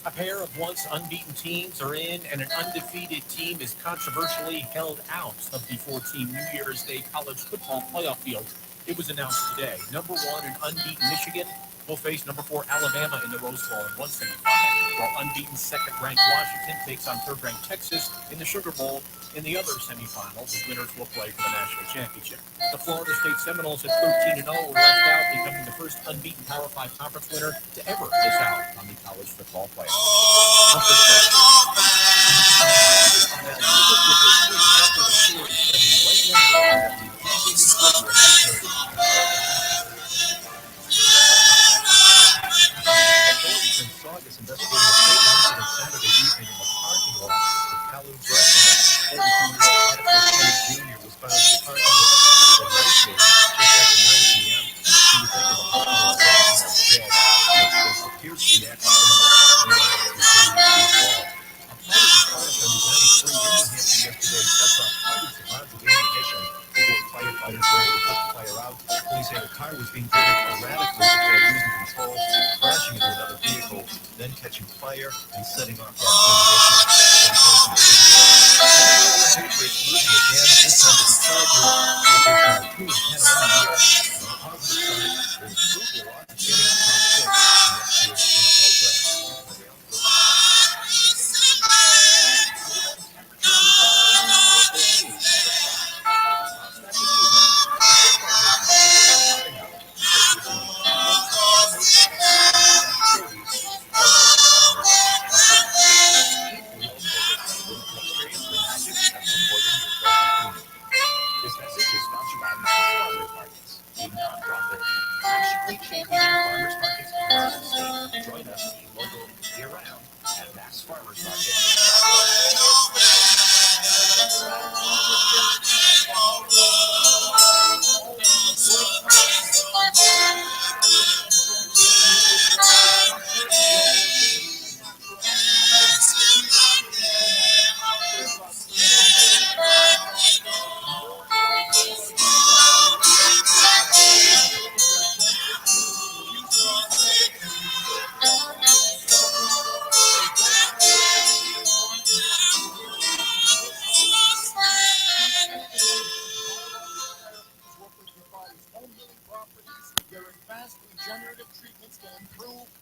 A pair of once unbeaten teams are in, and an undefeated team is controversially held out of the 4-team New Year's Day college football playoff field. It was announced today. Number 1 and unbeaten Michigan will face number 4 Alabama in the Rose Bowl in one semifinal, while unbeaten second-ranked Washington takes on third-ranked Texas in the Sugar Bowl. In the other semifinal, the winners will play for the national championship. The Florida State Seminoles at 13-0 were left out, becoming the first unbeaten Power 5 conference winner to ever miss out on the college football playoff. Authorities in Saugus investigating a fatal incident Saturday evening in the parking lot of Calhoun's restaurant. 42-year-old Patrick Kennedy Jr. was found in the parking lot of a nursery just after 9 p.m. He was taken to the hospital and dead. It appears to be accidental. No one was involved. A fire was caused on Route 93 in New Hampshire yesterday. Sets off hundreds of pounds of ammunition before firefighters were able to put the fire out. Police say the car was being driven erratically before losing control, crashing into another vehicle, then catching fire and setting off that ammunition. Patriots losing again, this time to the Chargers. They're 2-10 on the year. On the positive side, they improved their odds of getting the top pick in next year's NFL draft. This message is sponsored by Mrs. Farmers Markets.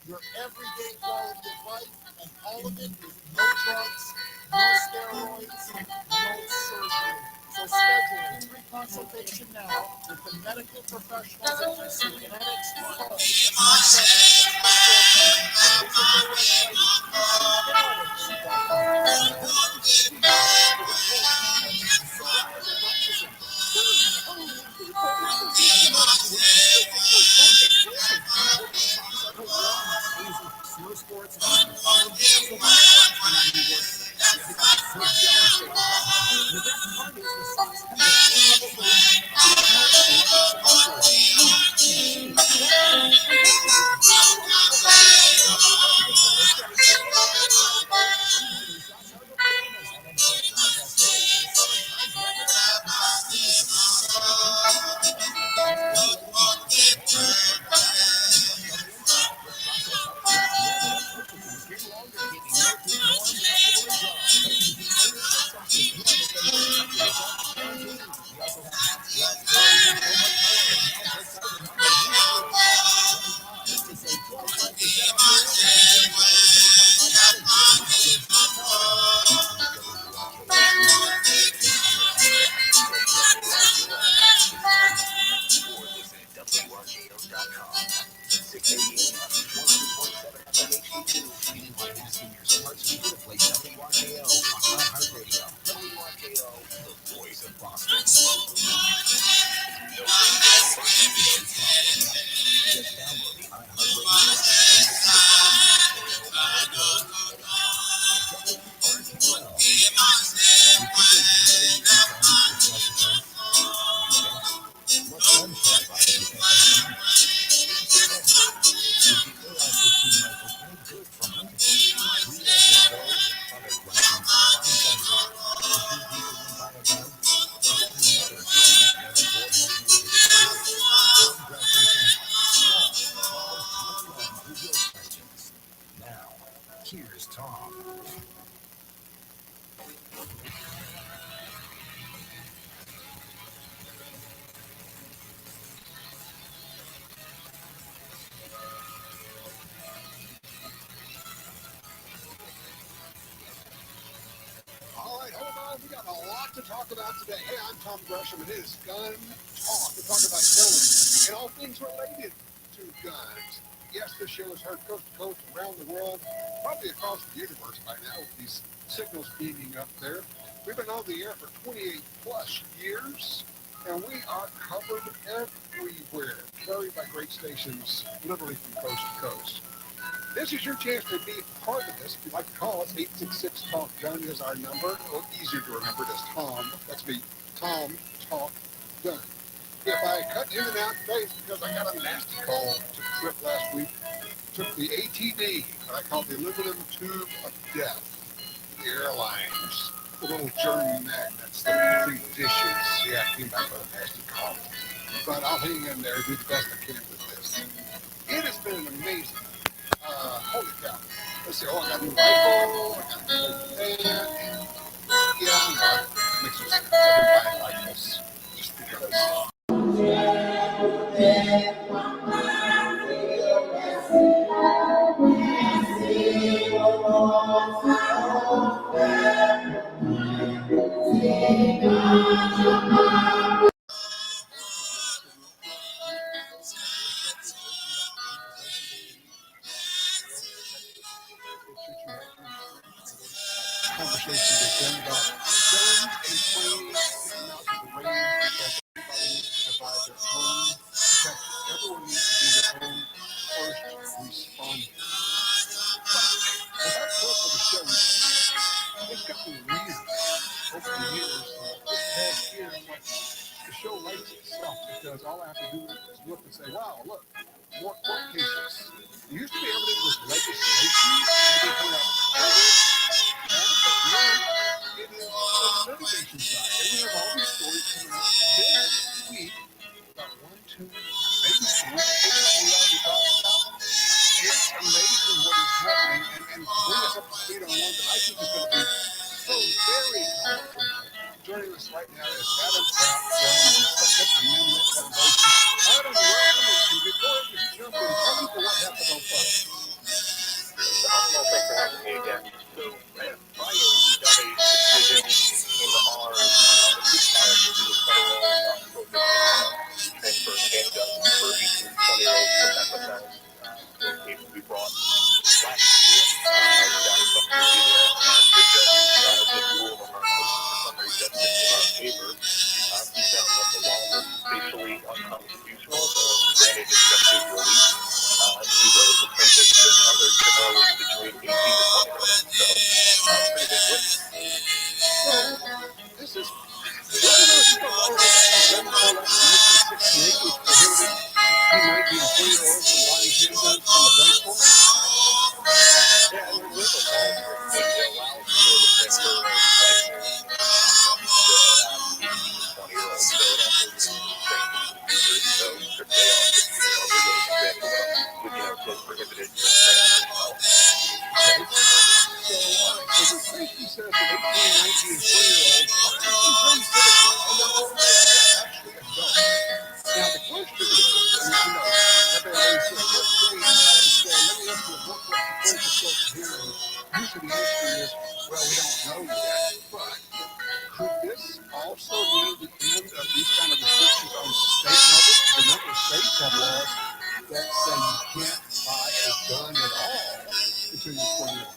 your everyday quality of life, and all of it with no drugs, no steroids, no surgery. So schedule a free consultation now with the medical professionals at UC Genetics. Call 877-644-PAIN. Visit their website Snow sports and farm so much fun and we were so jealous of the best part is the socks come with Here's Tom. All right, hold on. We got a lot to talk about today. Hey, I'm Tom Gresham. It is Gun Talk. We're talking about guns and all things related to guns. Yes, this show is heard coast to coast around the world, probably across the universe by now with these signals beaming up there. We've been on the air for 28 plus years, and we are covered everywhere, carried by great stations literally from coast to coast. This is your chance to be part of this. If you'd like to call us, 866-TALK-GUN is our number. A little easier to remember it as Tom. That's me, Tom Talk Gun. If I cut in and out today, it's because I got a nasty call. Took a trip last week. Took the ATD, what I call the aluminum tube of death. The airlines. The little German magnets that treat dishes. Yeah, I came back with a nasty call. But I'll hang in there and do the best I can with this. It has been an amazing holy cow. Let's see, I got a new rifle, I got a new fan. Yeah, it makes no sense. I've been buying rifles just because. Conversation with them about guns and training, getting out to the range, because everybody needs to provide their own protection. Everyone needs to be their own first responder. But as I thought for the show, it's gotten weird over the years. This past year, I'm like, the show writes itself because all I have to do is look and say, wow, look, more court cases. It used to be everything was legislation, everything out but now it is the litigation side. And we have all these stories coming out this week about 1, 2, maybe 3 cases we already talked about. It's amazing what is happening. And to bring us up to speed on one that I think is going to be so very consequential. Joining us right now is Adam Pratt from the Second Amendment Foundation. Adam, welcome. And before you jump in, tell people what happened on Friday. says that 18, 19, and 20-year-olds are actually pretty citizens, and they're actually adults. Now, the question is, that they always say, what's great about it? So let me ask you, what proposal starts here? Usually the answer is, well, we don't know yet. But could this also mean the end of these kind of restrictions on state levels? The number of states have laws that say you can't buy a gun at all until you're 21.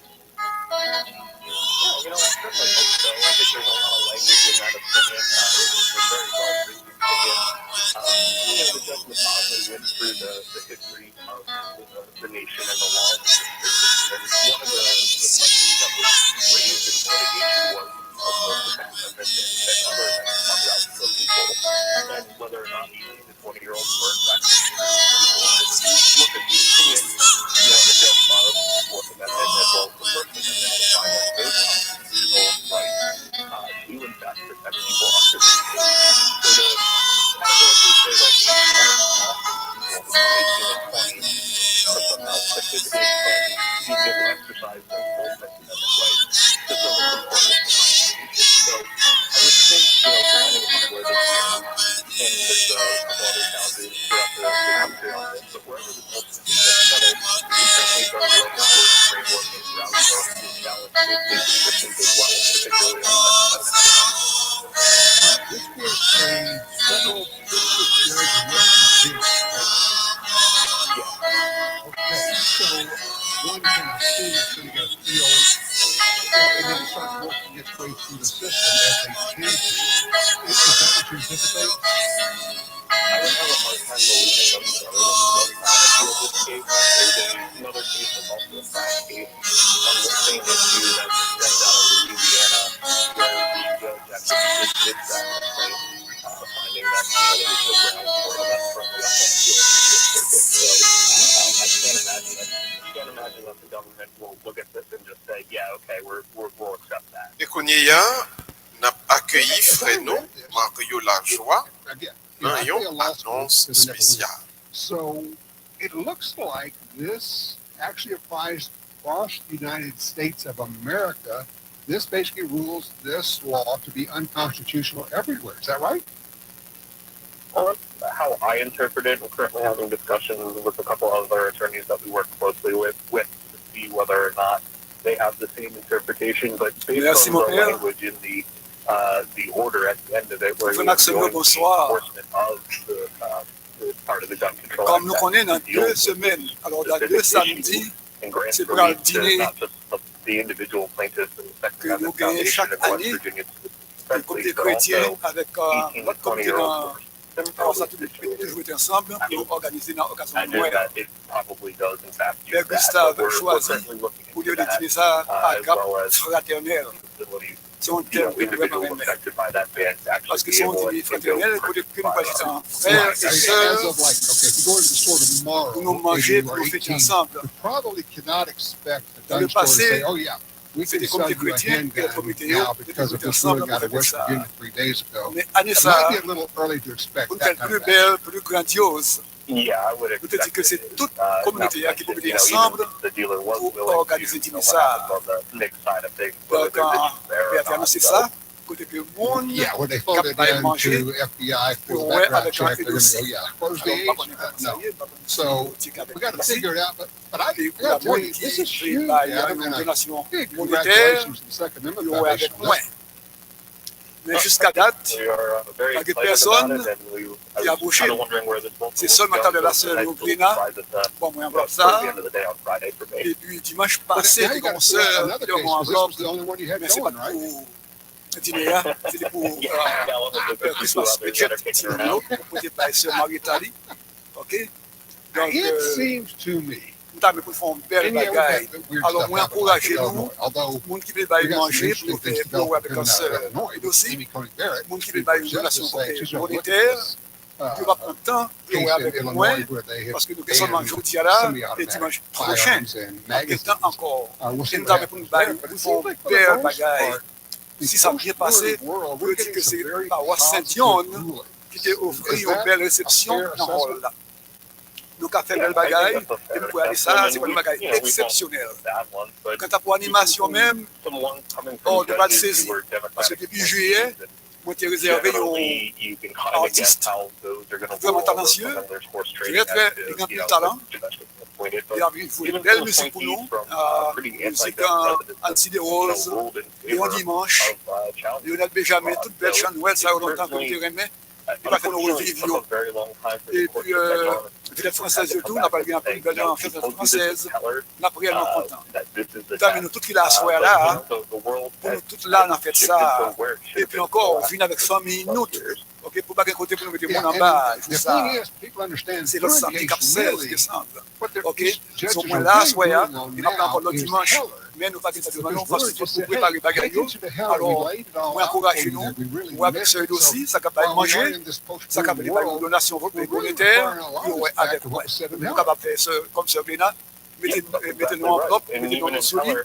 Yeah, I certainly hope so. I think there's a lot of language in that opinion. It was a very well-written opinion. The judge methodically went through the history of the nation and the laws and restrictions. And one of the questions that was raised in litigation was, of course, the Second Amendment and other amendments talk about the people and whether or not 18 to 20-year-olds were in fact people. And if you look at the opinion, the judge filed the Fourth Amendment as well as the First Amendment to find that those constitutional rights do in fact protect people under the age. So to categorically say that age limits often people between 18 and 20 are somehow prohibited from being able to exercise their full Second Amendment rights just doesn't comport with the Constitution. So I would think, depending upon where this goes, and there's a couple other challenges throughout the country on this, but wherever this ultimately gets settled, we certainly start laying a good framework and groundwork to challenge those state restrictions as well, particularly on the Second Amendment. This was a federal district judge in West Virginia, right? Yeah. Okay, so one can assume it's going to get appealed, and then it starts working its way through the system as they tend to. Is that what you anticipate? I would have a hard time believing that these other ones don't appeal this case. There's another case that's also a fact case on the same issue that was stepped out of Louisiana, where the judge actually dismissed that complaint, finding that there was no grounds for it. That's currently up on appeal in the Fifth Circuit. So I can't imagine that the government will look at this and just say, yeah, okay, we'll accept that. Ekonia n'a accueilli Fresno, Mario Lajoie, un annonce spéciale. So it looks like this actually applies across the United States of America. This basically rules this law to be unconstitutional everywhere. Is that right? Well, that's how I interpret it. We're currently having discussions with a couple of other attorneys that we work closely with to see whether or not they have the same interpretation. But based on the language in the order at the end of it, where you're going to enforcement of the part of the gun control Comme nous connaissons dans 2 semaines, alors dans 2 samedis, c'est pour un dîner que nous gagnons chaque année, le comité chrétien avec notre comité dans alors ça toujours été ensemble pour organiser dans l'occasion de Noël. Père Gustave choisit pour lui dîner ça à Cap fraternel. C'est un thème que nous vraiment aimer. Parce que c'est un dîner fraternel que nous passons en frères et sœurs pour nous manger, pour nous fêter ensemble. Dans le passé, c'était comme des chrétiens que les comités étaient ensemble pour faire ça. Mais année ça, pour faire plus belle, plus grandiose, peut-être que c'est toute communauté qui peut venir ensemble pour organiser dîner ça. Donc, Père a annoncé ça, côté que le monde va manger, pour avec un peu d'aussi. So we got to figure it out, but I got to tell you, this is huge. Big congratulations to the Second Amendment Foundation. Mais jusqu'à date, il y a des personnes qui ont bouché. C'est seulement à la sœur Brina, bon, moi, on ça. Et puis, dimanche passé, mon sœur, dans mon enveloppe, mais c'est pas pour dîner, c'était pour Christmas budget, pour pas sœur Marie-Thalie. OK? Donc, it seems to me, nous avons pour faire une belle bagaille. Alors, moi, encouragez-nous, le monde qui veut manger, pour nous faire avec un sœur. Et aussi, le monde qui veut une relation monétaire, qui va prendre temps, pour avec moi, parce que nous sommes en jeudi là, et dimanche prochain, quel temps encore. Et nous avons pour nous faire une belle bagaille. Si ça a bien passé, on peut dire que c'est par Saint-John qui t'a offert une belle réception dans le hall là. nous avons fait belle bagaille, et nous pouvons aller ça, c'est une bagaille exceptionnelle. Quant à pour l'animation même, on ne pas de saisir. Parce que depuis juillet, moi, j'ai réservé aux artistes vraiment talentueux, très grand talent. Il faut une belle musique pour nous, musique Anti des Roses, Léon Dimanche, Lionel Benjamin, toute belle chant Noël, ça a longtemps qu'on te remet. Il va faire nos revivions. Et puis, vedette française et tout, on n'a pas bien appris une belle fête française, on a réellement content. Nous, tout qui l'a soir là, pour nous, tout là, on a fait ça. Et puis encore, on vient avec famille, nous, ok, pour pas qu'un côté pour nous mettre le monde en bas, ça. C'est le samedi 16 décembre. Ok, ils sont moins là, soir, il n'a pas encore le dimanche. Mais nous pas de maintenant parce que pour préparer bagaille. Alors, moi encourage nous, moi avec ce aussi, ça capable manger, ça capable de donation communautaire, avec moi. Nous capable faire ça comme ça là, mettez-nous en propre, mettez-nous en solide.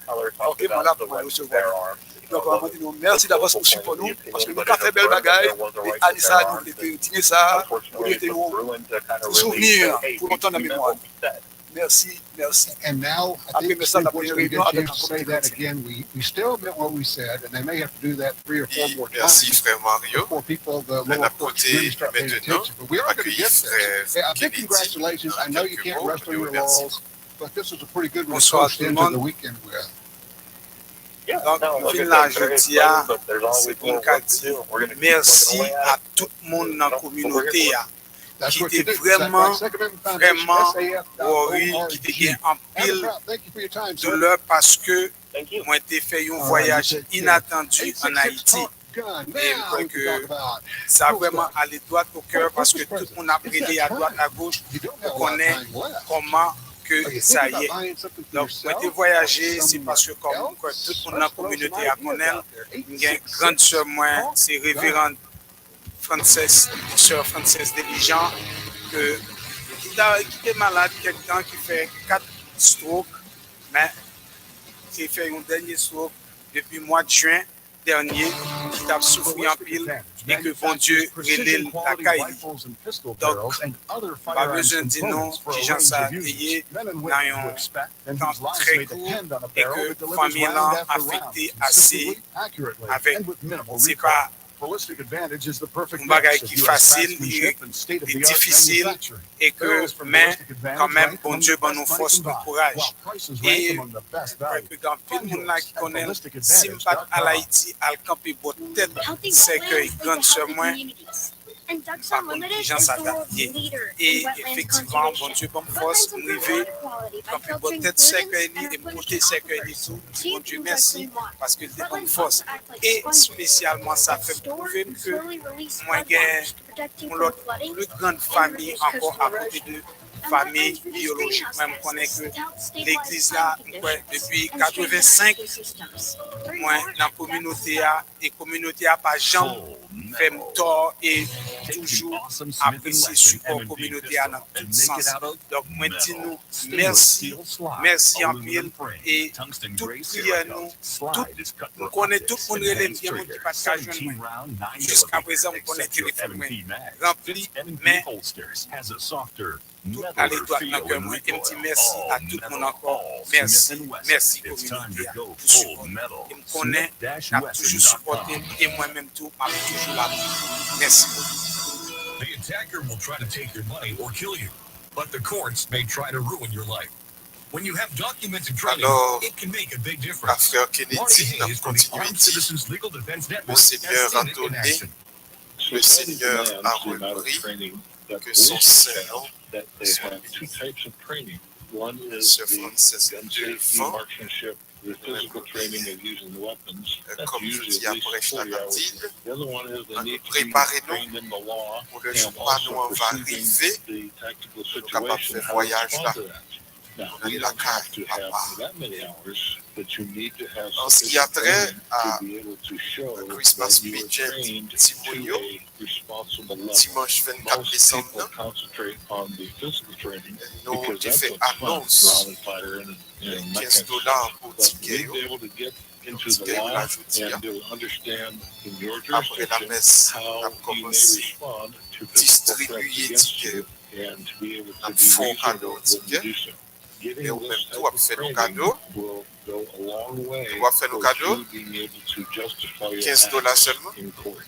OK, voilà pour recevoir. Donc, on va dire merci d'avance pour support nous, parce que nous avons fait belle bagaille, et Anissa nous fait dîner ça, pour mettez nous souvenir pour longtemps dans la mémoire. Merci, merci. And now, I think it's important to get you to say that again. We still meant what we said, and they may have to do that 3 or 4 more times before people, the lower courts really start paying attention. But we are going to get this. Hey, a big congratulations. I know you can't rest on your laurels, but this was a pretty good one to coast into the weekend with. Donc, là, je dis, c'est pour dire merci à tout le monde dans la communauté qui était vraiment worry, qui était en pile de l'heure parce que moi, j'ai fait un voyage inattendu en Haïti. Et je crois que ça a vraiment allé droit au cœur parce que tout le monde a brûlé à droite, à gauche pour connaître comment que ça y est. Donc, moi, j'ai voyagé, c'est parce que comme tout le monde dans la communauté a connaître, il y a une grande sœur, moi, c'est révérende sœur Frances Deligeant, qui est malade quelqu'un qui fait 4 strokes, mais qui fait un dernier stroke depuis le mois de juin dernier, qui a souffert en pile et que bon Dieu relève la caille. Donc, pas besoin de dire non, qui j'en sais payer dans un temps très court et que la famille l'a affecté assez avec. C'est pas un bagage qui est facile, et difficile, et que, mais quand même, bon Dieu, bon nous force, nous courage. Et dans le monde là qui connaît, si je pas à l'Haïti, à camper pour tête, c'est que grande sur moi, par contre, les gens s'adaptent. Et effectivement, bon Dieu, bon force, nous arriver, camper pour tête, c'est que et me côté, c'est que tout. Bon Dieu, merci, parce que c'est bonne force. Et spécialement, ça fait prouver que moi, j'ai une plus grande famille encore à côté de famille biologique. Même je connais que l'église là, depuis 85, moi, dans la communauté, et la communauté n'a pas jamais fait tort et toujours apprécié support communauté dans tout sens. Donc, moi, dis nous merci, merci en pile et toute prière nous connaissons tout le monde relève bien qui ne passe pas jeune. Jusqu'à présent, on connaît le téléphone rempli, mais tout à l'étoile dans le cœur. Et me dis merci à tout le monde encore. Merci, merci communauté pour support. Et me connaît, a toujours supporté et moi-même tout, m'a toujours là. Merci. The attacker will try to take your money or kill you, but the courts may try to ruin your life. When you have documented training, it can make a big difference. Marty Hayes from the Armed Citizens Legal Defense Network has seen it in action. Le Seigneur a repris que son Seigneur Have 2 types of training. One is the gun safety, marksmanship, the physical training of using the weapons. That's usually at least 40 hours. The other one is they need to be trained in the law and also perceiving the tactical situation, how to respond to that. Now, you don't have to have that many hours, but you need to have sufficient training to be able to show that you are trained to a responsible level. Most people concentrate on the physical training because that's what's fun for a fighter and that kind of stuff. But you need to be able to get into the law and to understand in your jurisdiction how you may respond to physical threats against you and to be able to N'a be font reasonable cadeau when ticket. you do so. Getting Et ou this même type tout a of fait nos training cadeaux. will go a long way Ou a fait nos towards cadeaux. you being able to justify your $15 acts seulement. in court.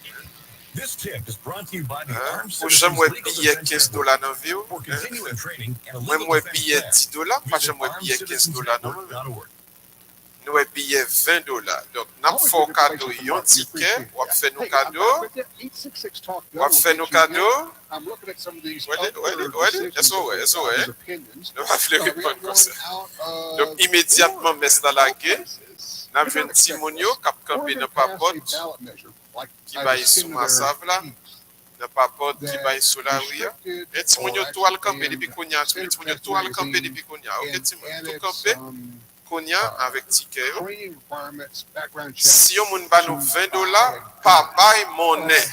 This tip is brought to you by the Armed Pour Citizens jamais Legal billet Defense $15 Network. dans vie. For continuing training and a Moi, legal moi, defense billet plan, $10, pas visit jamais billet $15 non. armedcitizensnetwork.org. Nous avons billet $20. Donc, nous avons fait cadeau, un ticket, on a fait nos cadeaux. On a fait nos cadeaux. Nous avons fait répondre comme ça. Donc, immédiatement, Messe dans la guerre, nous avons un petit monio qui a campé dans la porte, qui va sous ma save là. N'a pas porte qui va sous la rue. Et petit monio tout à le camper depuis qu'on y a. Petit monio tout à le camper depuis qu'on y a. Ok, petit monio tout camper. Qu'on y a avec ticket. Si on n'a pas nous $20, pas bail monnaie.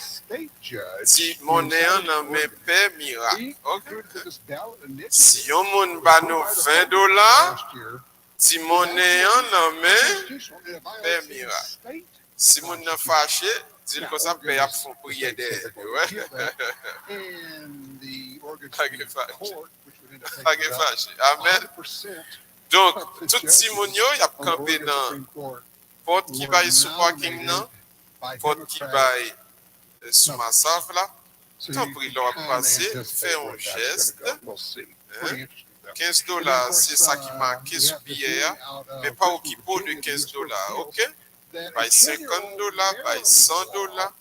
Si monnaie en met paix miracle. Si on n'a pas nous $20, si monnaie en met paix miracle. Si on n'a fâché, dis que ça paye à fond prier d'aide. Amen. Donc, tout Simonio, il a campé dans porte qui va sous parking, porte qui va sous ma save là. Tant pis, leur passer, fait un geste. $15, c'est ça qui marqué sur billet, mais pas au kippo de $15, ok? By $50, by $100,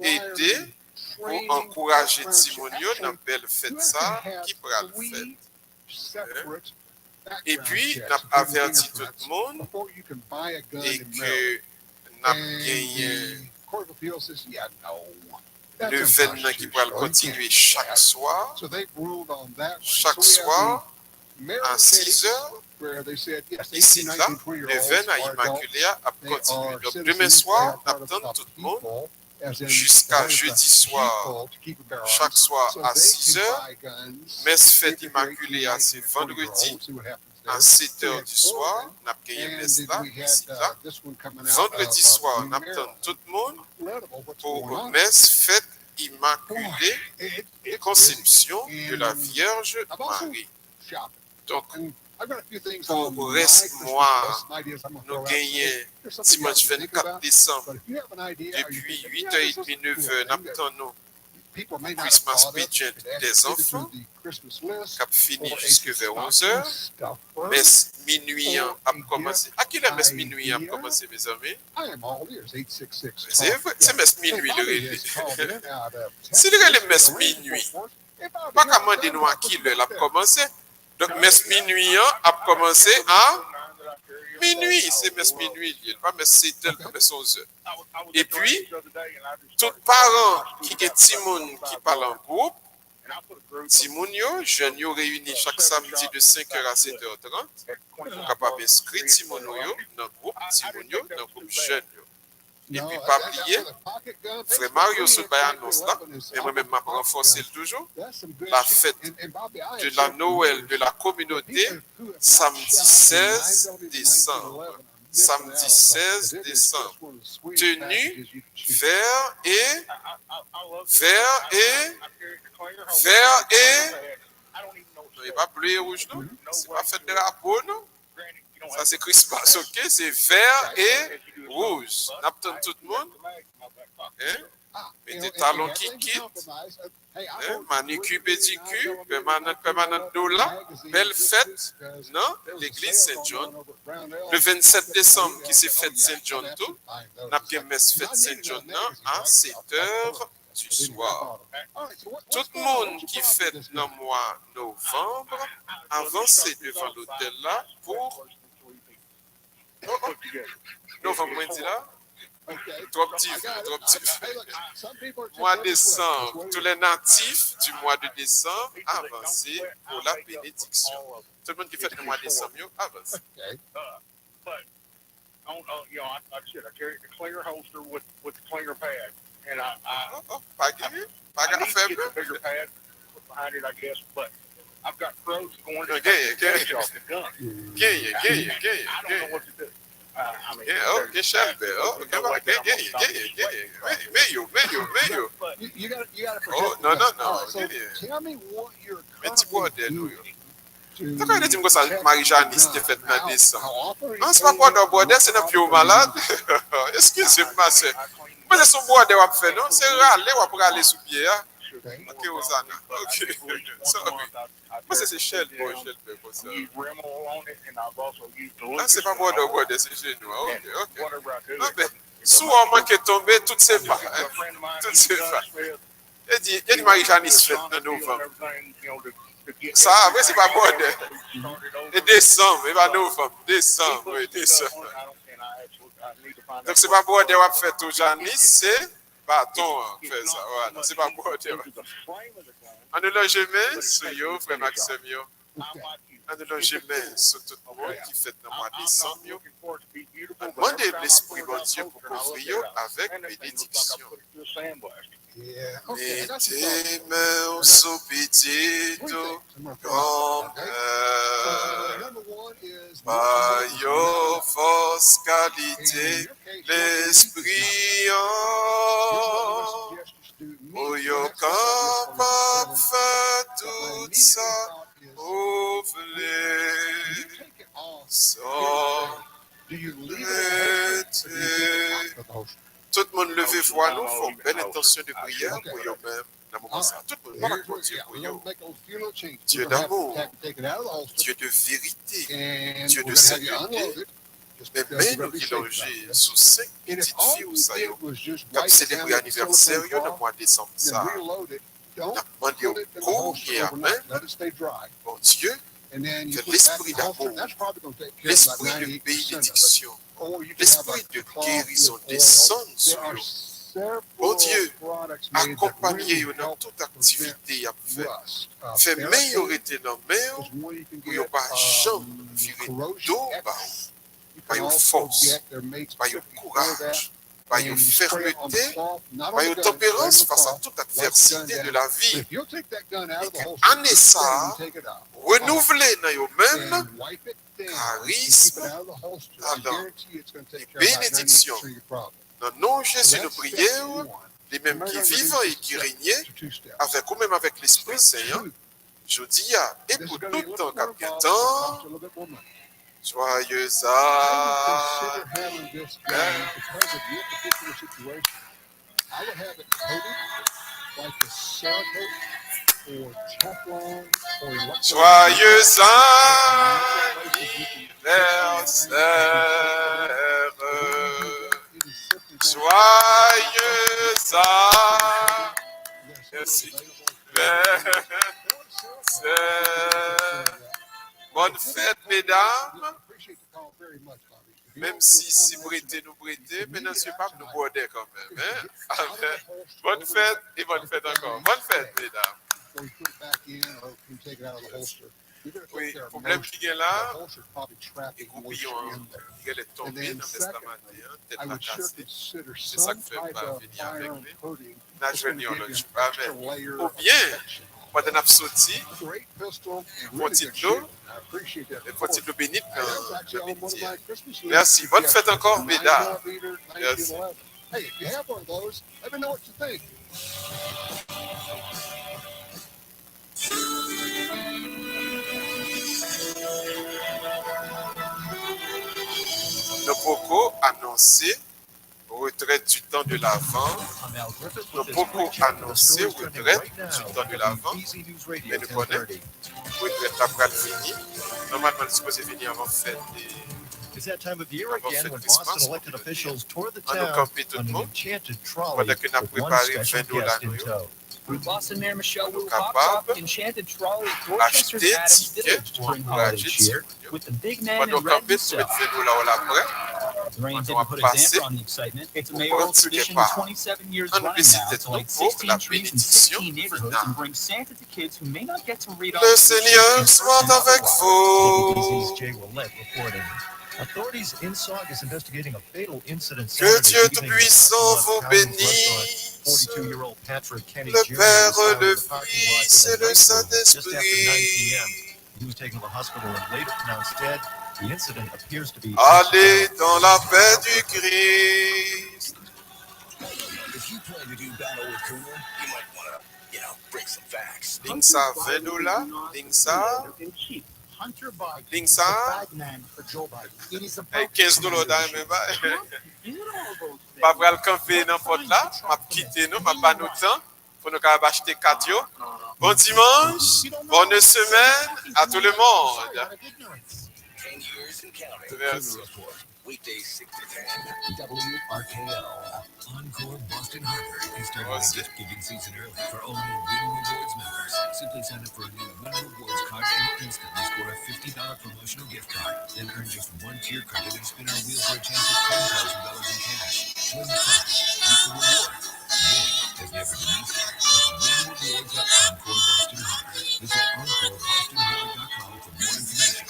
aider pour encourager Simonio dans belle fête ça qui pourra le faire. Et puis, nous avons averti tout le monde et que nous avons gagné l'événement qui pourra continuer chaque soir à 6 heures. Ici, là, l'événement à Immaculée a continué. Donc, demain soir, nous attendons tout le monde jusqu'à jeudi soir, chaque soir à 6 heures. Messe fête Immaculée, c'est vendredi à 7 heures du soir. Nous avons gagné messe là, ici, là. Vendredi soir, nous attendons tout le monde pour messe fête Immaculée, Conception de la Vierge Marie. Donc, pour le reste mois, nous gagnons dimanche 24 décembre, depuis 8h30, 9h, nous attendons Christmas pageant des enfants, qui a fini jusque vers 11h. Messe minuit a commencé. À qui la messe minuit a commencé, mes amis? C'est messe minuit le relais. C'est le relais messe minuit. Pas qu'à demander nous à qui l'heure a commencé. Donc, messe minuit a commencé à minuit. C'est messe minuit. Il pas messe 7h, pas messe 11h. Et puis, tous parents qui ont Timon qui parlent en groupe, Timonio, jeunes réunis chaque samedi de 5h à 7h30, sont capables d'inscrire Timonio dans le groupe Timonio, dans le groupe jeunes. Et puis, pas oublier, frère Mario sur le annonce là, et moi-même, m'a renforcé toujours, la fête de la Noël de la communauté, samedi 16 décembre. Samedi 16 décembre. Tenue vert et non, il pas bleu et rouge, non? C'est pas fait de drapeau, non? Ça, c'est Christmas, ok? C'est vert et rouge. N'attend tout le monde. Mais des talons qui quittent. Manicure, pédicure, permanente doula. Belle fête, non? L'église Saint-John. Le 27 décembre, qui s'est fête Saint-John tout. N'a pas messe fête Saint-John, non? À 7h du soir. Tout le monde qui fête dans le mois novembre, avancez devant l'hôtel là pour. Novembre, dit là? Trop petit. Mois de décembre, tous les natifs du mois de décembre avancez pour la bénédiction. Tout le monde qui fait le mois de décembre, avance. I carry the clear holster with the clear pad, and I need to get the bigger pad behind it, I guess, but I've got crows going to off the gun. I don't know what to do. Okay, Shelby. Oh, okay, meio. You got to. Oh, no. So tell me what you're currently doing. Tu connais dire que ça Marie-Jeanne c'était fait dans décembre. Non, c'est pas boire de boire, c'est un pied malade. Excusez-moi, c'est. Mais c'est son boire de wap fait, non? C'est râler ou pour aller sous pied. Ok, Osana. Ok. Sorry. Moi, c'est Shelby pour ça. Ah, c'est pas boire de boire, c'est chez nous. Ok. Non, mais souvent, moi qui est tombé, toutes ces pas. Toutes ces pas. Il dit Marie-Jeanne se fait en novembre. Ça, après, c'est pas bon. Et décembre, il va novembre. Décembre. Donc, c'est pas bon de faire tout Janice, c'est bâton. Fait ça. Voilà, c'est pas bon de. On nous l'a jamais sur yo, frère Maxime. On nous l'a jamais sur tout le monde qui fait dans le mois de décembre. On demande l'Esprit de Dieu pour couvrir avec bénédiction. Mettez mains sous pitié grand-père, par your force qualité, l'esprit en, où yo capable faire tout ça, ouvrez, sans tout le monde levé voix nous, faut belle intention de prière pour eux-mêmes. Dans le moment ça, tout le monde va Dieu pour eux. Dieu d'amour, Dieu de vérité, Dieu de sainteté. Mais même nous qui logés sous 5 petites filles ou ça, qui ont célébré l'anniversaire dans le mois de décembre, ça, nous avons demandé au courrier même, bon Dieu, que l'esprit d'amour, l'esprit de bénédiction, l'esprit de guérison descende sur nous. Bon Dieu, accompagnez-nous dans toute activité à faire. Fait meilleur été dans mer, pour ne pas jamais virer d'eau, par une force, par une courage, par une fermeté, par une tempérance face à toute adversité de la vie. Et qu'en ça, renouveler dans eux-mêmes charisme, talent et bénédiction. Dans le nom de Jésus, nous prions, les mêmes qui vivent et qui règnent, avec ou même avec l'Esprit Saint, je dis, et pour tout le temps, temps, joyeux joyeux anniversaire, joyeux anniversaire. Bonne fête, mesdames. Même si prêtez nous prêtez, mais non, c'est pas nous border quand même. Hein? Bonne fête et bonne fête encore. Bonne fête, mesdames. Oui, le problème qui est là, et goupillon, il est tombé dans l'estamate, tête la cassée. C'est ça qui fait pas venir avec lui. N'a jamais eu pas avec. Ou bien, pendant qu'on a sorti, faut-il le bénir dans le bénitier. Merci. Bonne fête encore, mesdames. Merci. Hey, if you have one of those, let me know what you think. Nos propos annoncés retraite du temps de l'Avent. Nos propos annoncés retraite du temps de l'Avent. Mais nous connaissons. Retraite après fini. Normalement, nous supposons venir avant fête des. It's that time of year again when Boston elected officials toured the town on an enchanted trolley with one special guest in tow. Boston Mayor Michelle Wu hopped off enchanted trolley at Dorchester's Adams Village to bring holiday cheer with the big man in red himself. The rain didn't put a damper on the excitement. It's a mayoral tradition 27 years running now to light 16 trees in 16 neighborhoods and bring Santa to kids who may not get to read off Le Seigneur soit avec vous. WBC's Jay Willett reporting. Authorities in Saugus is investigating a fatal incident. Que Dieu Tout-Puissant vous bénisse. 42-year-old Patrick Kenny le Jr. Père, was found le in the parking lot Fils et of a le nightclub just after 9 Saint-Esprit. p.m. He was taken to the hospital and later pronounced dead. The incident appears to be Allez dans la paix du Christ. If you plan to do battle with Coomer, you might want to, bring some facts. Lingsa $20, Lingsa. Hunter Biden is Lingsa. a bad man for Joe Biden. It is about $15 dans même pas. Pas pour le camper n'importe là, m'a quitté nous, m'a pas nous temps pour nous acheter 4 yo. Bon dimanche, bonne semaine à tout le monde. 10 years and counting. Merci. Weekdays 6 to 10. WRKL. Encore Boston Harbor is starting the gift giving season early for only Winning Rewards members. Simply sign up for a new Winning Rewards card and instantly score a $50 promotional gift card. Then earn just one tier credit and spin our wheel for a chance at $10,000 in cash. Win the fun. Reap the reward. Winning has never been easier. With Winning Rewards at Encore Boston Harbor. Visit EncoreBostonHarbor.com for more information.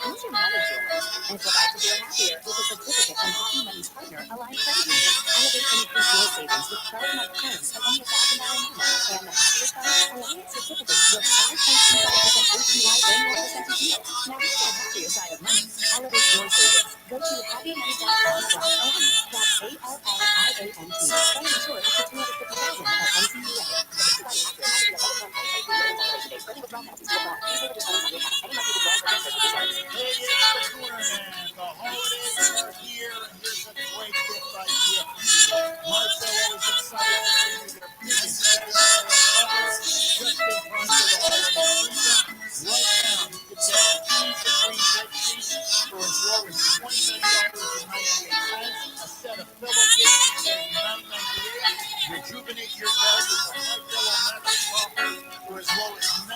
Who's your money dealer? And provide to feel happier with a certificate from Happy Money's partner, Allied Credit Union. Elevate and increase your savings with 12-month terms of only $1,000 a month. And the happier part, Alliance certificates with 5.25% APY annual percentage yield. Now reach the happier side of money. Elevate your savings. Go to happymoney.com/Alliance. That's ALLIANT. Spend insured up to $250,000 at NCUA. Spending withdrawal penalties will apply. Please never dispose on your account. Any monthly withdrawals or transfers will be charged. Hey, it's the Cooner Man. The holidays are here, and here's a great gift idea for you. Marcelo is excited to bring you their biggest wedding sale ever, just in front of the holiday season. Right now, you can get a cheese-free bed sheet for as low as $29.98. A set of pillowcases for $9.98. Rejuvenate your bed with a My Pillow mattress topper for as low as